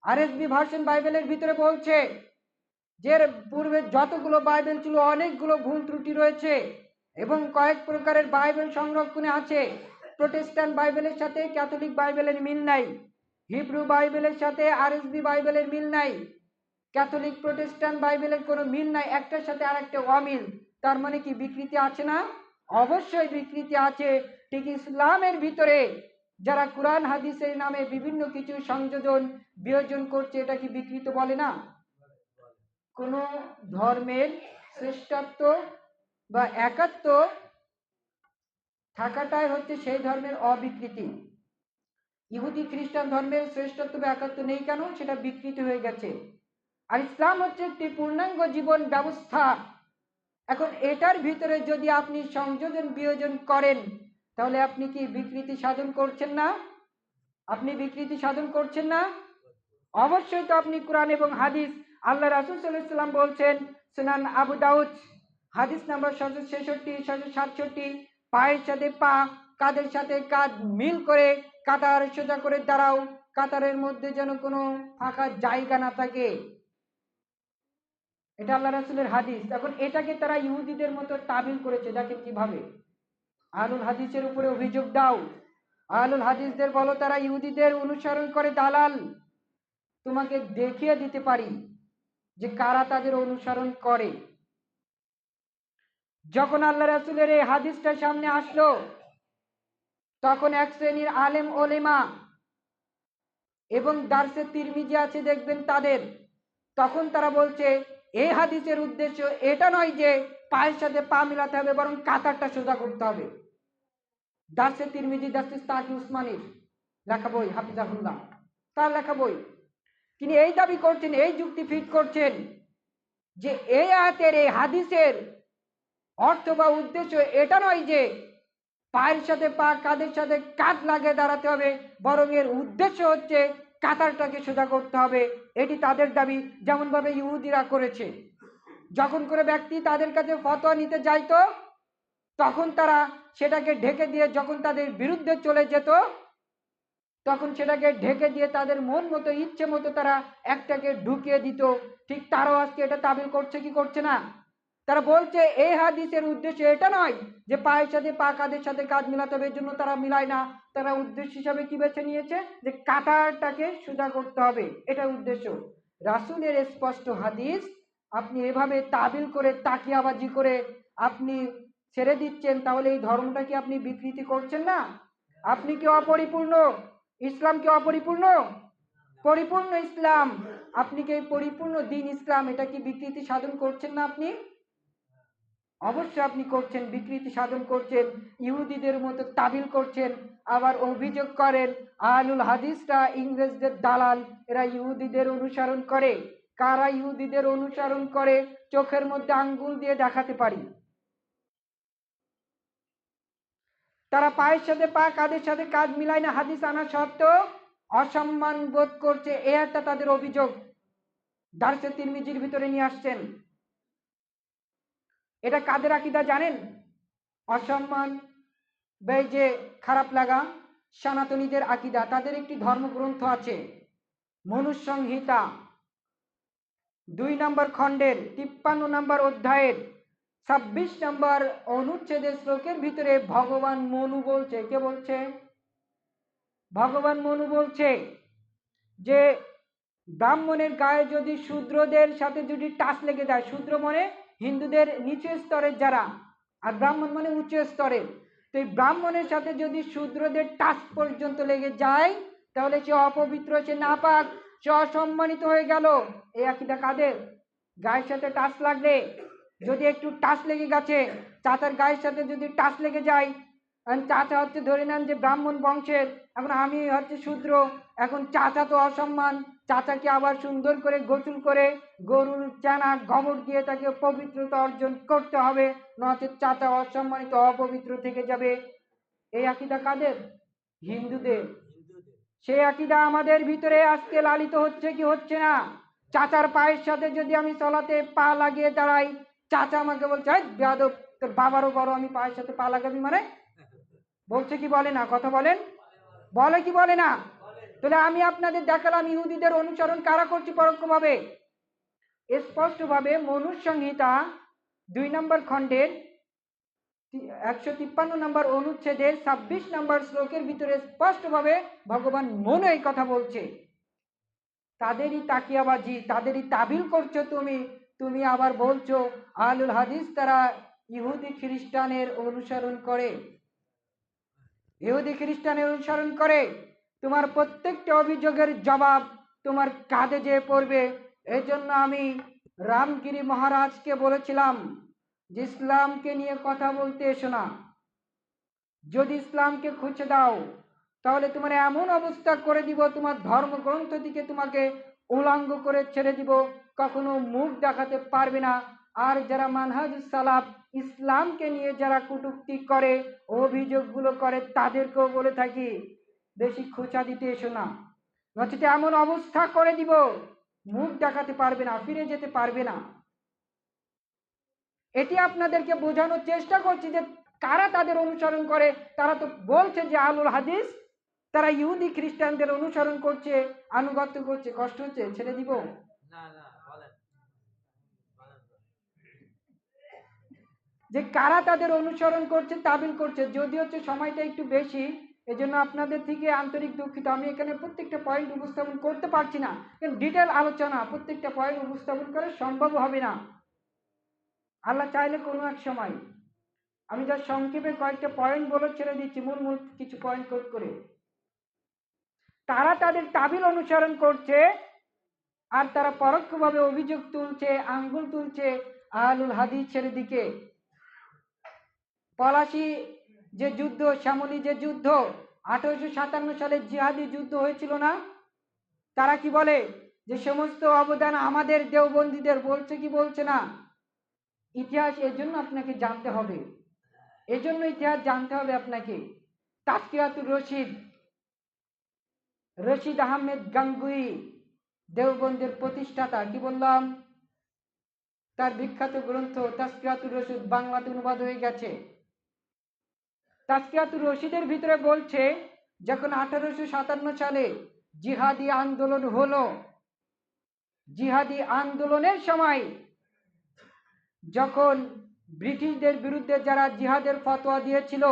আরএসবি ভার্সন বাইবেলের ভিতরে বলছে যে পূর্বে যতগুলো বাইবেল ছিল, অনেকগুলো ভুল ত্রুটি রয়েছে এবং কয়েক প্রকারের বাইবেল সংরক্ষণে আছে। প্রোটেস্ট্যান্ট বাইবেলের সাথে ক্যাথলিক বাইবেলের মিল নাই, হিব্রু বাইবেলের সাথে আরএসবি বাইবেলের মিল নাই, ক্যাথলিক প্রোটেস্ট্যান্ট বাইবেলের কোনো মিল নাই, একটার সাথে আরেকটা অমিল। তার মানে কি বিকৃতি আছে না? অবশ্যই বিকৃতি আছে। ঠিক ইসলামের ভিতরে যারা কুরআন হাদিসের নামে বিভিন্ন কিছু সংযোজন বিয়োজন করছে, এটা কি বিকৃত বলে না? কোন ধর্মের শ্রেষ্ঠত্ব বা একাত্ম থাকাটাই হচ্ছে সেই ধর্মের অবিকৃতি। ইহুদি খ্রিস্টান ধর্মের শ্রেষ্ঠত্ব বা একাত্ম নেই কেন? সেটা বিকৃত হয়ে গেছে। আর ইসলাম হচ্ছে একটি পূর্ণাঙ্গ জীবন ব্যবস্থা। এখন এটার ভিতরে যদি আপনি সংযোজন বিয়োজন করেন, তাহলে আপনি কি বিকৃতি সাধন করছেন না? আপনি বিকৃতি সাধন করছেন না? অবশ্যই তো আপনি কোরআন এবং হাদিস, আল্লাহ রাসূল সাল্লাল্লাহু আলাইহি ওয়াসাল্লাম বলছেন, সুনান আবু দাউদ হাদিস নাম্বার 766 767, পায়ের সাথে পা, কাঁধের সাথে কাঁধ মিল করে কাতার সোজা করে দাঁড়াও, কাতারের মধ্যে যেন কোনো ফাঁকা জায়গা না থাকে। এটা আল্লাহ রাসূলের হাদিস। এখন এটাকে তারা ইহুদিদের মতো তাবিল করেছে। দেখেন কিভাবে। আহলুল হাদিসের উপরে অভিযোগ দাও, আহলুল হাদিসদের বলো তারা ইহুদিদের অনুসরণ করে দালাল। তোমাকে দেখিয়ে দিতে পারি যে কারা তাদের অনুসরণ করে। যখন আল্লাহ রাসূলের এই হাদিসটা সামনে আসলো, তখন এক শ্রেণীর আলেম ওলেমা এবং দারসে তিরমিজি আছে দেখবেন তাদের, তখন তারা বলছে এই হাদিসের উদ্দেশ্য এটা নয় যে পায়ের সাথে পা মিলাতে হবে, বরং কাতারটা সোজা করতে হবে। দারসে তিরমিজি, জাস্টিস তাকি উসমানীর লেখা বই, হাফিজাহুল্লাহ তার লেখা বই। তিনি এই দাবি করছেন, এই যুক্তি ফিট করছেন যে এই আয়াতের, এই হাদিসের অর্থ বা উদ্দেশ্য এটা নয় যে পায়ের সাথে পা, কাঁধের সাথে কাঁধ লাগিয়ে দাঁড়াতে হবে, বরং এর উদ্দেশ্য হচ্ছে কাতারটাকে সোজা করতে হবে। এটি তাদের দাবি, যেমন ভাবে ইহুদিরা করেছে। যখন করে ব্যক্তি তাদের কাছে ফতোয়া নিতে যাইতো, তখন তারা সেটাকে ঢেকে দিয়ে যখন তাদের বিরুদ্ধে চলে যেত, তখন সেটাকে ঢেকে দিয়ে তাদের মন মতো ইচ্ছে মতো তারা একটাকে ঢুকিয়ে দিত। ঠিক তারাও আজকে এটা তাবিল করছে কি করছে না? তারা বলছে এই হাদিসের উদ্দেশ্য এটা নয় যে পায়ের সাথে পা কাঁধের সাথে কাঁধ মিলাতে হবে, এর জন্য তারা মিলায় না। তারা উদ্দেশ্য হিসাবে কি বেছে নিয়েছে যে কাঁটাটাকে সোজা করতে হবে, এটা উদ্দেশ্য। রাসূলের স্পষ্ট হাদিস আপনি এভাবে তাবিল করে তাকিয়াবাজি করে আপনি ছেড়ে দিচ্ছেন, তাহলে এই ধর্মটা কি আপনি বিকৃতি করছেন না? আপনি কি অপরিপূর্ণ? ইসলাম কি অপরিপূর্ণ? পরিপূর্ণ ইসলাম। আপনি কি এই পরিপূর্ণ দিন ইসলাম এটা কি বিকৃতি সাধন করছেন না? আপনি অবশ্যই আপনি করছেন, বিকৃতি সাধন করছেন, ইহুদিদের মতো তাবিল করছেন। আবার অভিযোগ করেন আহলুল হাদিসরা ইংরেজদের দালাল, এরা ইহুদিদের অনুসরণ করে। কারা ইহুদিদের অনুসরণ করে চোখের মধ্যে আঙ্গুল দিয়ে দেখাতে পারি। তারা পায়ের সাথে পা কাঁধের সাথে কাঁধ মিলায় না হাদিস আনা সত্ত্বেও অসম্মান বোধ করছে, এ একটা তাদের অভিযোগ। দারসে তিরমিজির ভিতরে নিয়ে আসছেন। এটা কাদের আকীদা জানেন? অসম্মান যে খারাপ লাগা সনাতনীদের আকীদা। তাদের একটি ধর্মগ্রন্থ আছে মনুসংহিতা, 2 নম্বর খণ্ডের 53 নম্বর অধ্যায়ের 26 নম্বর অনুচ্ছেদের শ্লোকের ভিতরে ভগবান মনু বলছে, কে বলছে? ভগবান মনু বলছে যে ব্রাহ্মণের গায়ে যদি শূদ্রদের সাথে যদি টাচ লেগে যায়, শূদ্র মানে হিন্দুদের নিচু স্তরের যারা, আর ব্রাহ্মণ মানে উচ্চ স্তরের, তো এই ব্রাহ্মণের সাথে যদি শূদ্রদের টাচ পর্যন্ত লেগে যায় তাহলে সে অপবিত্র, সে নাপাক, সে অসম্মানিত হয়ে গেল। এই আকীদা কাদের? গায়ের সাথে টাচ লাগলে, যদি একটু টাচ লেগে গেছে, চাচার গায়ের সাথে যদি টাচ লেগে যায়, চাচা হচ্ছে ধরে নেন যে ব্রাহ্মণ বংশের, এখন আমি হচ্ছে শূদ্র, এখন চাচা তো অসম্মান, চাচাকে আবার সুন্দর করে গোসল করে গরুর চানা গোবর দিয়ে তাকে পবিত্রতা অর্জন করতে হবে, নচেত চাচা অসম্মানিত অপবিত্র থেকে যাবে। এই আকীদা কাদের? হিন্দুদের। সেই আকীদা আমাদের ভিতরে আজকে লালিত হচ্ছে কি হচ্ছে না? চাচার পায়ের সাথে যদি আমি তলাতে পা লাগিয়ে দাঁড়াই, চাচা আমাকে বলছে এই বেয়াদব, তোর বাবারও বড়, আমি পায়ের সাথে পা লাগাবি মানে? বলছে কি বলে না? কথা বলেন, বলে কি বলে না? তাহলে আমি আপনাদের দেখালাম ইহুদিদের অনুসরণ কারা করছে পরোক্ষভাবে। স্পষ্টভাবে মনুসংহিতা 2 নম্বর খণ্ডের 153 নম্বর অনুচ্ছেদের 26 নম্বর শ্লোকের ভিতরে স্পষ্টভাবে ভগবান মনু এই কথা বলছে। তাদেরই তাকিয়াবাজি, তাদেরই তাবিল করছো তুমি। তুমি আবার বলছো আহলুল হাদিস তারা ইহুদি খ্রিস্টানের অনুসরণ করে, ইহুদি খ্রিস্টানের অনুসরণ করে। তোমার প্রত্যেকটা অভিযোগের জবাব তোমার কাঁধে যেয়ে পড়বে। এই জন্য আমি রামগিরি মহারাজকে বলেছিলাম যে ইসলামকে নিয়ে কথা বলতে এসো না। যদি ইসলামকে খুঁজে দাও তাহলে তোমার এমন অবস্থা করে দিব, তোমার ধর্মগ্রন্থ দিকে তোমাকে উলঙ্গ করে ছেড়ে দিব, কখনো মুখ দেখাতে পারবে না। আর যারা মানহাজ সালাফ ইসলামকে নিয়ে যারা কটূক্তি করে, অভিযোগগুলো করে, তাদেরকেও বলে থাকি বেশি খোঁচা দিতে এসো না, নচেত এমন অবস্থা করে দিব মুখ দেখাতে পারবে না, ফিরে যেতে পারবে না। এটি আপনাদেরকে বোঝানোর চেষ্টা করছি যে কারা তাদের অনুসরণ করে। তারা তো বলছে যে আহলুল হাদিস তারা ইহুদি খ্রিস্টানদের অনুসরণ করছে, আনুগত্য করছে। কষ্ট হচ্ছে, ছেড়ে দিব? যে কারা তাদের অনুসরণ করছে, তাবিল করছে। যদি হচ্ছে সময়টা একটু বেশি, এজন্য আপনাদের থেকে আন্তরিক দুঃখিত। আমি এখানে প্রত্যেকটা পয়েন্ট উপস্থাপন করতে পারছি না, কারণ ডিটেল আলোচনা প্রত্যেকটা পয়েন্ট উপস্থাপন করা সম্ভব হবে না। আল্লাহ চাইলে কোনো এক সময় আমি যা সংক্ষেপে কয়েকটা পয়েন্ট বলে ছেড়ে দিচ্ছি, মূল মূল কিছু পয়েন্ট কোট করে। তারা তাদের তাবিল অনুসরণ করছে আর তারা পরোক্ষভাবে অভিযোগ তুলছে, আঙ্গুল তুলছে আহলুল হাদিসের দিকে। পলাশী যে যুদ্ধ, শ্যামলী যে যুদ্ধ, 1857 সালে জিহাদি যুদ্ধ হয়েছিল না? তারা কি বলে যে সমস্ত অবদান আমাদের দেওবন্দীদের, বলছে কি বলছে না? ইতিহাস এজন্য আপনাকে জানতে হবে, এজন্য ইতিহাস জানতে হবে আপনাকে। তাসকিরাতুর রশিদ, রশিদ আহমেদ গাঙ্গুহি দেওবন্দের প্রতিষ্ঠাতা, কি বললাম? তার বিখ্যাত গ্রন্থ তাসকিরাতুর রশিদ বাংলাতে অনুবাদ হয়ে গেছে। তাসকিয়াতুর রশিদের ভিতরে বলছে, যখন 1857 সালে জিহাদি আন্দোলন হলো, জিহাদি আন্দোলনের সময় যখন ব্রিটিশদের বিরুদ্ধে যারা জিহাদের ফতোয়া দিয়েছিল,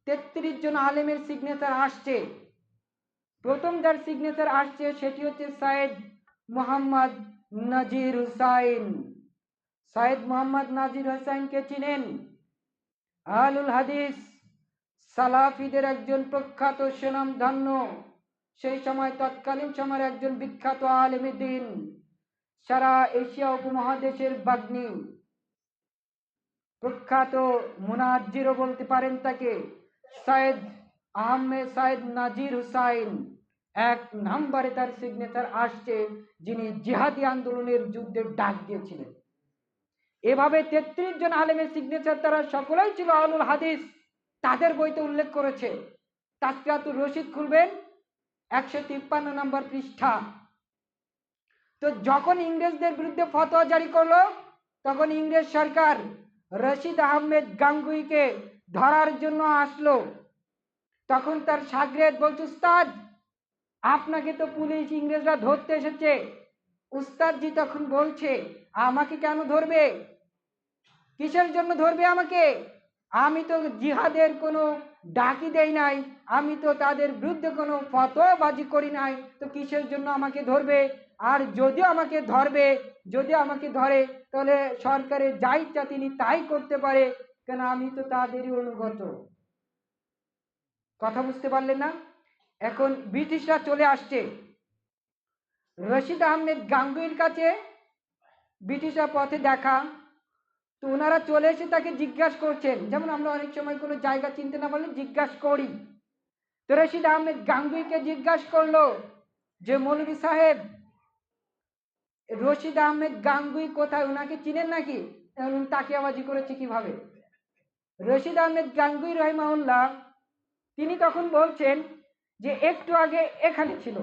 33 জন আলেমের সিগনেচার আসছে। প্রথম যার সিগনেচার আসছে সেটি হচ্ছে সৈয়দ মোহাম্মদ নাজির হুসাইন। সৈয়দ মোহাম্মদ নাজির হুসাইনকে চিনেন? আহলুল হাদিস সালাফিদের একজন প্রখ্যাত সুনামধন্য, সেই সময় তৎকালীন সময়ের একজন বিখ্যাত আলেমে দ্বীন, সারা এশিয়া উপমহাদেশের বাগ্মী, প্রখ্যাত মুনাজ্জিরও বলতে পারেন তাকে। সৈয়দ আহমেদ সৈয়দ নাজির হুসাইন এক নম্বরে তার সিগনেচার আসছে, যিনি জিহাদি আন্দোলনের যুদ্ধে ডাক দিয়েছিলেন। এভাবে 33 জন আলেমের সিগনেচার, তারা সকলেই ছিল আহলুল হাদিস, তাদের বইতে উল্লেখ করেছে। তাসকিয়াতুর রশিদ খুলবেন, 153 নম্বর পৃষ্ঠা। তো যখন ইংরেজদের বিরুদ্ধে ফতোয়া জারি করলো, তখন ইংরেজ সরকার রশিদ আহমেদ গাঙ্গুইকে ধরার জন্য আসলো। তখন তার শাগরেদ বলছে, উস্তাদ আপনাকে তো পুলিশ ইংরেজরা ধরতে এসেছে। উস্তাদজি তখন বলছে, আমাকে কেন ধরবে? কিসের জন্য ধরবে আমাকে? আমি তো জিহাদের কোনো ডাকি দেই নাই, আমি তো তাদের বিরুদ্ধে কোনো ফতোয়াবাজি করি নাই, তো কিসের জন্য আমাকে ধরবে? আর যদি আমাকে ধরবে, যদি আমাকে ধরে, তাহলে সরকারের যা ইচ্ছা তিনি তাই করতে পারে, কেন আমি তো তাদেরই অনুগত। কথা বুঝতে পারলেন না? এখন ব্রিটিশরা চলে আসছে রশিদ আহমেদ গাঙ্গুইর কাছে, ব্রিটিশরা পথে দেখা। তো ওনারা চলে এসে তাকে জিজ্ঞাসা করছেন, যেমন আমরা অনেক সময় কোনো জায়গা চিনতে না পারলে জিজ্ঞাসা করি। তো রশিদ আহমেদ গাঙ্গুইকে জিজ্ঞাসা করলো যে, মৌলভী সাহেব রশিদ আহমেদ গাঙ্গুই কোথায়, ওনাকে চিনেন নাকি? তাকিয়াবাজি করেছে কিভাবে? রশিদ আহমেদ গাঙ্গুই রাহিমাহুল্লাহ তিনি তখন বলছেন যে, একটু আগে এখানে ছিল,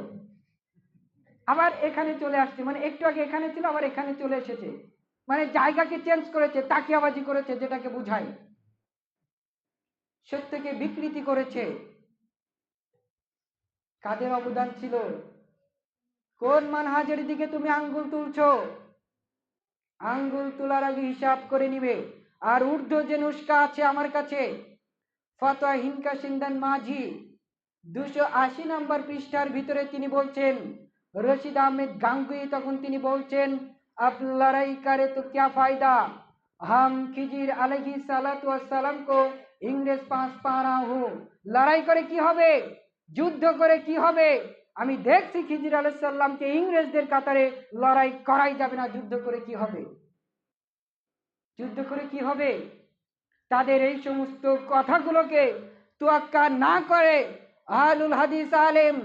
আবার এখানে চলে আসছে, মানে একটু আগে এখানে ছিল আবার এখানে চলে এসেছে, মানে জায়গাকে চেঞ্জ করেছে, তাকিয়াবাজি করেছে, যেটাকে বুঝায় সত্যকে বিকৃতি করেছে। কাদের অবদান ছিল? কোন মানহাজের দিকে তুমি আঙ্গুল তুলছো? আঙ্গুল তোলার আগে হিসাব করে নিবে। আর ঊর্ধ্ব যে নুস্খা আছে আমার কাছে, ফতোয়া হিনকা সিন্দান মাঝি 280 নম্বর পৃষ্ঠার ভিতরে তিনি বলছেন, রশিদ আহমেদ গাঙ্গুই তখন তিনি বলছেন, अब लड़ाई करे तो क्या फायदा, हम खिजिर अलैहि सालातु ওয়াসসালাম को इंग्रेज पास पा रहा हूं। লড়াই করে কি হবে? যুদ্ধ করে কি হবে? আমি দেখছি খিজির আলাইহিস সালামকে ইংরেজদের কাতারে লড়াই করাই যাবে না, যুদ্ধ করে কি হবে? যুদ্ধ করে কি হবে? তাদের এই সমস্ত কথাগুলোকে তোয়াক্কা না করে আহলুল হাদিস আলেম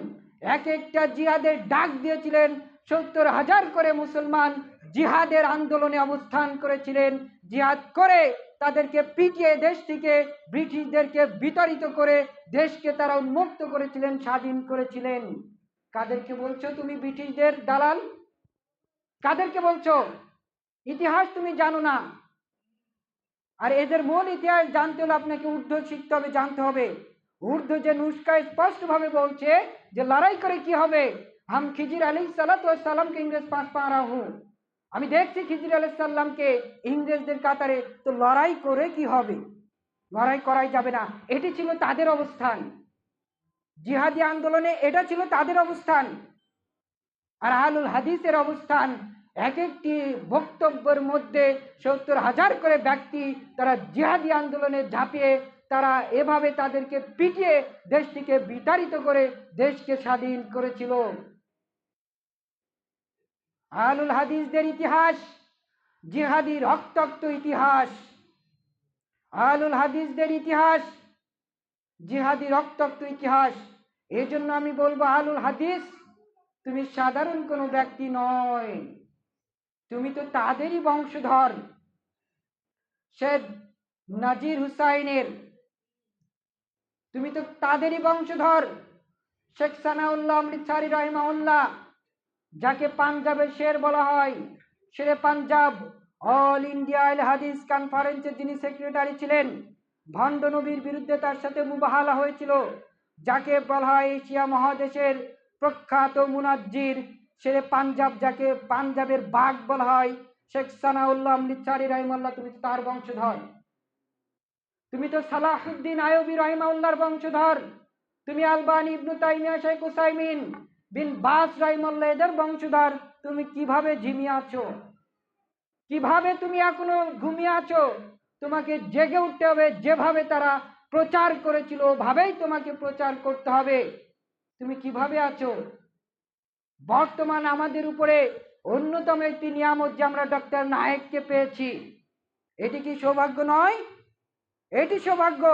এক একটা জিহাদের ডাক দিয়েছিলেন। 70,000 করে মুসলমান জিহাদের আন্দোলনে অবস্থান করেছিলেন। জিহাদ করে তাদেরকে পিটিয়ে দেশ থেকে ব্রিটিশদেরকে বিতাড়িত করে দেশকে তারা উন্মুক্ত করেছিলেন, স্বাধীন করেছিলেন। কাদেরকে বলছো তুমি ব্রিটিশদের দালাল? কাদেরকে বলছো? ইতিহাস তুমি জানো না। আর এদের মূল ইতিহাস জানতে হলে আপনাকে উর্দু শিখতে হবে, জানতে হবে। উর্দু যে নুস্খা স্পষ্টভাবে বলছে যে লড়াই করে কি হবে, हम खिजिर अलैहिस्सलाम के इंग्रेज पास पा रहा हूं, আমি দেখছি খিজির আলাইহিস সালামকে ইংরেজদের কাতারে, তো লড়াই করে কি হবে? লড়াই করাই যাবে না। এটি ছিল তাদের অবস্থান জিহাদি আন্দোলনে, এটা ছিল তাদের অবস্থান। আর আহলুল হাদিসের অবস্থান, এক একটি বক্তব্যের মধ্যে 70,000 করে ব্যক্তি তারা জিহাদি আন্দোলনে ঝাঁপিয়ে তারা এভাবে তাদেরকে পিটিয়ে দেশটিকে বিতাড়িত করে দেশকে স্বাধীন করেছিল। আহলুল হাদিসদের ইতিহাস জিহাদি রক্তাক্ত ইতিহাস। আহলুল হাদিসদের ইতিহাস জিহাদি রক্তাক্ত ইতিহাস। এই জন্য আমি বলবো, আহলুল হাদিস তুমি সাধারণ কোনো ব্যক্তি নয়, তুমি তো তাদেরই বংশধর। সৈয়দ নাজির হুসাইনের তুমি তো তাদেরই বংশধর। শেখ সানাউল্লাহ অমৃতসরি রাহিমাহুল্লাহ, যাকে পাঞ্জাবের শের বলা হয়, শেরে পাঞ্জাব, অল ইন্ডিয়া আল হাদিস কনফারেন্সের যিনি সেক্রেটারি ছিলেন, ভণ্ড নবীর বিরুদ্ধে তার সাথে মুবাহালা হয়েছিল, যাকে বলা হয় এশিয়া মহাদেশের প্রখ্যাত মুনাজ্জির শেরে পাঞ্জাব, যাকে পাঞ্জাবের বাঘ বলা হয়, শেখ সানাউল্লাহ অমৃতসরি রাহিমাহুল্লাহ। তুমি তো তার বংশধর, তুমি তো সালাহুদ্দিন আইয়ুবী রাহিমাহুল্লাহর বংশধর, তুমি আলবানী, ইবনু তাইমিয়া, শেখ উসাইমিন বিন বাস রাহিমাহুল্লাহ এদের বংশধর। তুমি কিভাবে ঝিমিয়ে আছো? কিভাবে তুমি এখনো ঘুমিয়ে আছো? তোমাকে জেগে উঠতে হবে। যেভাবে তারা প্রচার করেছিল ওভাবেই তোমাকে প্রচার করতে হবে। তুমি কিভাবে আছো? বর্তমান আমাদের উপরে অন্যতম একটি নিয়ামত যে আমরা ডক্টর নায়েককে পেয়েছি। এটি কি সৌভাগ্য নয়? এটি সৌভাগ্য।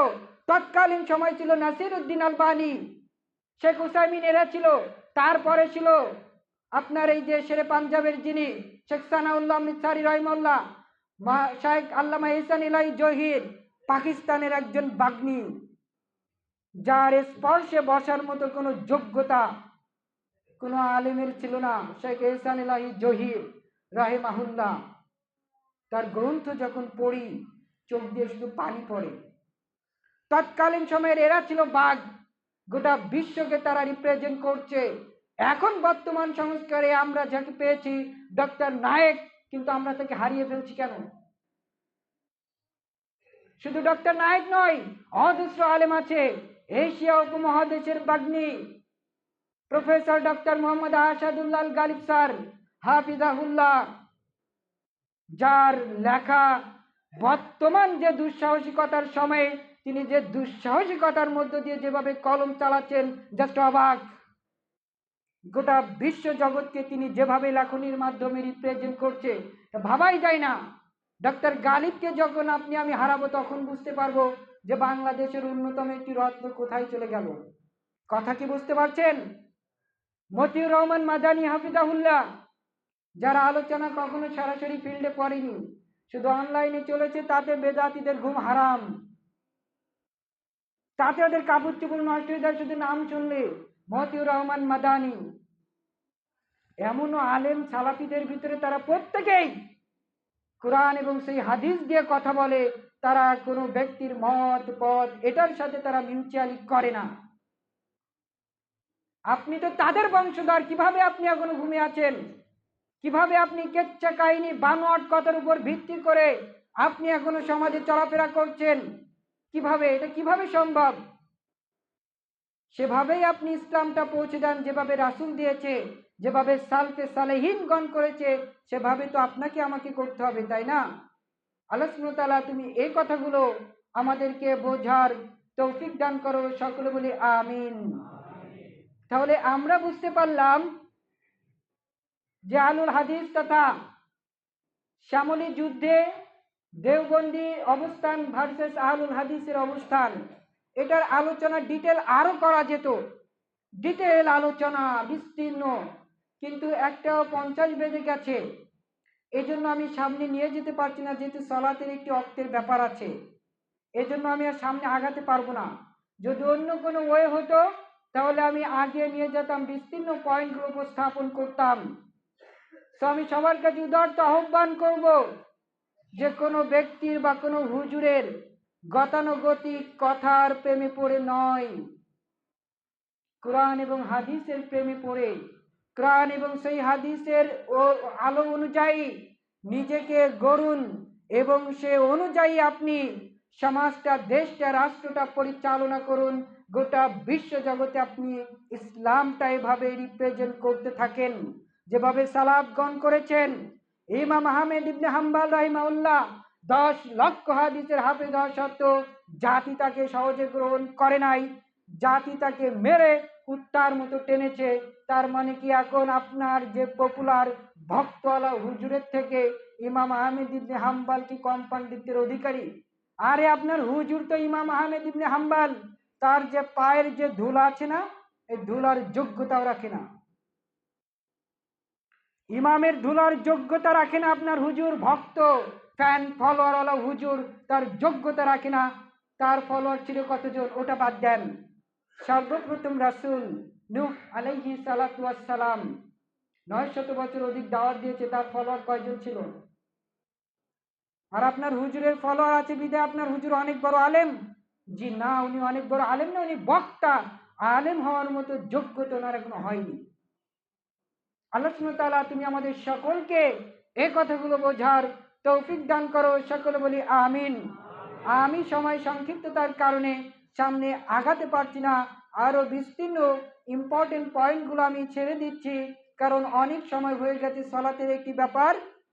তৎকালীন সময় ছিল নাসিরউদ্দিন আলবানী, শেখ উসাইমিন, এরা ছিল। তারপরে ছিল আপনার এই যে শেরে পাঞ্জাবের যিনি শেখ সানাউল্লাহ অমৃতসরি রাহিমাহুল্লাহ, শাইখ আল্লামা ইহসান ইলাহি জহির, পাকিস্তানের একজন বাগ্নী, যার স্পর্শে বসার মতো কোনো যোগ্যতা কোনো আলেমের ছিল না। শেখ ইহসান ইলাহি জহির রাহিমাহুল্লাহ, তার গ্রন্থ যখন পড়ি চোখ দিয়ে শুধু পানি পড়ে। তৎকালীন সময়ের এরা ছিল বাঘ, গোটা বিশ্বকে তারা রিপ্রেজেন্ট করছে। এখন বর্তমান সংস্কারে আমরা যাকে পেয়েছি ডক্টর নায়েক, কিন্তু আমরা তাকে হারিয়ে ফেলছি কেন? শুধু ডক্টর নায়েক নয়, অজস্র আলেম আছে। এশিয়া উপমহাদেশের বাগ্নী professor doctor Mohammad Asadullah Ghalib sir হাফিজাহুল্লাহ, যার লেখা বর্তমান যে দুঃসাহসিকতার সময়ে তিনি যে দুঃসাহসিকতার মধ্য দিয়ে যেভাবে কলম চালাচ্ছেন, জাস্ট অবাক। গোটা বিশ্ব জগৎকে তিনি যেভাবে লেখনির মাধ্যমে রিপ্রেজেন্ট করছে, ভাবাই যায় না। ডক্টর গালিবকে যখন আপনি আমি হারাবো তখন বুঝতে পারবো যে বাংলাদেশের অন্যতম একটি রত্ন কোথায় চলে গেল। কথা কি বুঝতে পারছেন? মতিউর রহমান মাদানী হাফিজাহুল্লাহ, যারা আলোচনা কখনো সরাসরি ফিল্ডে পড়েনি, শুধু অনলাইনে চলেছে, তাতে বেদাতীদের ঘুম হারাম, তাতে ওদের কাপড় চোপড় নষ্ট হয়ে যায় শুধু নাম শুনলে। মতিউর রহমান মাদানী এমনও আলেম সালাফিদের ভিতরে তারা প্রত্যেকেই কোরআন এবং সেই হাদিস দিয়ে কথা বলে। তারা কোনো ব্যক্তির মত পথ এটার সাথে তারা মিউচুয়ালি করে না। আপনি তো তাদের বংশধর, কিভাবে আপনি এখনো ঘুমিয়ে আছেন? কিভাবে আপনি কেচ্চা কাহিনী বানোয়াট কথার উপর ভিত্তি করে আপনি এখনো সমাজে চলাফেরা করছেন? কিভাবে? এটা কিভাবে সম্ভব? সেভাবেই আপনি ইসলামটা পৌঁছে দেন, যেভাবে রাসূল দিয়েছে, যেভাবে সালফে সালেহিনগণ করেছে, সেভাবে তো আপনাকে আমাকে করতে হবে, তাই না? আল্লাহ সুবহানাহু ওয়া তাআলা তুমি এই কথাগুলো আমাদেরকে বোঝার তৌফিক দান করো। সকলে বলি আমিন। তাহলে আমরা বুঝতে পারলাম যে আহলুল হাদিস তথা শ্যামলী যুদ্ধে দেওবন্দি অবস্থান ভার্সেস আহলুল হাদিসের অবস্থান, এটার আলোচনা ডিটেল আরো করা যেত, ডিটেল আলোচনা বিস্তীর্ণ, কিন্তু 1:50 বেজে গেছে। এই জন্য আমি সামনে নিয়ে যেতে পারছি না, যেহেতু সালাতের একটি অক্তের ব্যাপার আছে। এজন্য আমি আর সামনে আগাতে পারবো না। যদি অন্য কোনো ওয়ে হতো তাহলে আমি আগে নিয়ে যেতাম, বিস্তীর্ণ পয়েন্টগুলো উপস্থাপন করতাম। তো আমি সবার কাছে উদারত আহ্বান করব যে কোনো ব্যক্তির বা কোনো হুজুরের গতানুগতিক কথার প্রেমে পড়ে নয়, কোরআন এবং হাদিসের প্রেমে পড়ে, কোরআন এবং সেই হাদিসের আলো অনুযায়ী নিজেকে গড়ুন এবং সে অনুযায়ী আপনি সমাজটা, দেশটা, রাষ্ট্রটা পরিচালনা করুন। গোটা বিশ্ব জগতে আপনি ইসলামটা এভাবে রিপ্রেজেন্ট করতে থাকেন যেভাবে সালাফগণ করেছেন। ইমাম আহমেদ ইবনে হাম্বল রাহিমাহুল্লাহ 10 লক্ষ হাদিসের হাফেজ হওয়া সত্ত্বেও জাতি তাকে সহজে গ্রহণ করে নাই, জাতি তাকে মেরে কুত্তার মতো টেনেছে। তার মানে কি এখন আপনার যে পপুলার ভক্তওয়ালা হুজুরের থেকে ইমাম আহমেদ ইবনে হাম্বল কি কম পাণ্ডিত্যের অধিকারী? আরে আপনার হুজুর তো ইমাম আহমেদ ইবনে হাম্বল, তার যে পায়ের যে ধুলা আছে না, এই ধুলার যোগ্যতাও রাখে না। ইমামের ধুলার যোগ্যতা রাখে না আপনার হুজুর। ভক্ত ফ্যান ফলোয়ারওয়ালা হুজুর তার যোগ্যতা রাখে না। তার ফলোয়ার ছিল কতজন ওটা বাদ দেন। সর্বপ্রথম রাসূল নূহ আলাইহিস সালাতু ওয়াস সালাম 900 বছর অধিক দাওয়াত দিয়েছে, তার ফলোয়ার কয়জন ছিল? আর আপনার হুজুরের ফলোয়ার আছে বিধায় আপনার হুজুর অনেক বড় আলেম? জি না, উনি অনেক বড় আলেম না, উনি বক্তা। আলেম হওয়ার মতো যোগ্যতা ওনার এখনো হয়নি। আল্লাহ সুবহানাহু ওয়া তাআলা তুমি আমাদের সকলকে এই কথাগুলো বোঝার তৌফিক দান করো, সকলে বলি আমিন। আমি সময় সংক্ষিপ্ততার কারণে সামনে আগাতে পারছি না, আরো বিস্তীর্ণ ইম্পর্টেন্ট পয়েন্টগুলো আমি ছেড়ে দিচ্ছি, কারণ অনেক সময় হয়ে গেছে সালাতের একটি ব্যাপার,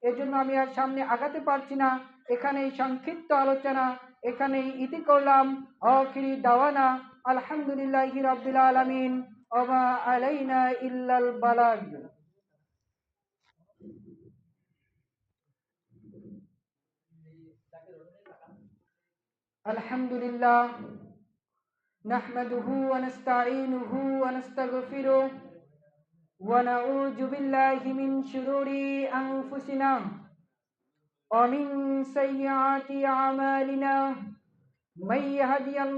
এজন্য আমি আর সামনে আগাতে পারছি না। এখানেই সংক্ষিপ্ত আলোচনা এখানেই ইতি করলাম। আখিরি দাওয়ানা আলহামদুলিল্লাহি রাব্বিল আলামিন ওয়া মা আলাইনা ইল্লাল বালাগ। আলহামদুলিল্লাহ নাহমাদুহু ওয়া নাস্তাঈনুহু ওয়া নাস্তাগফিরুহ ওয়া নাউযু বিল্লাহি মিন শুরুরি আনফুসিনা ওয়া মিন সাইয়্যাতি আমালিনা মান ইয়াহদিয়াল্লাহু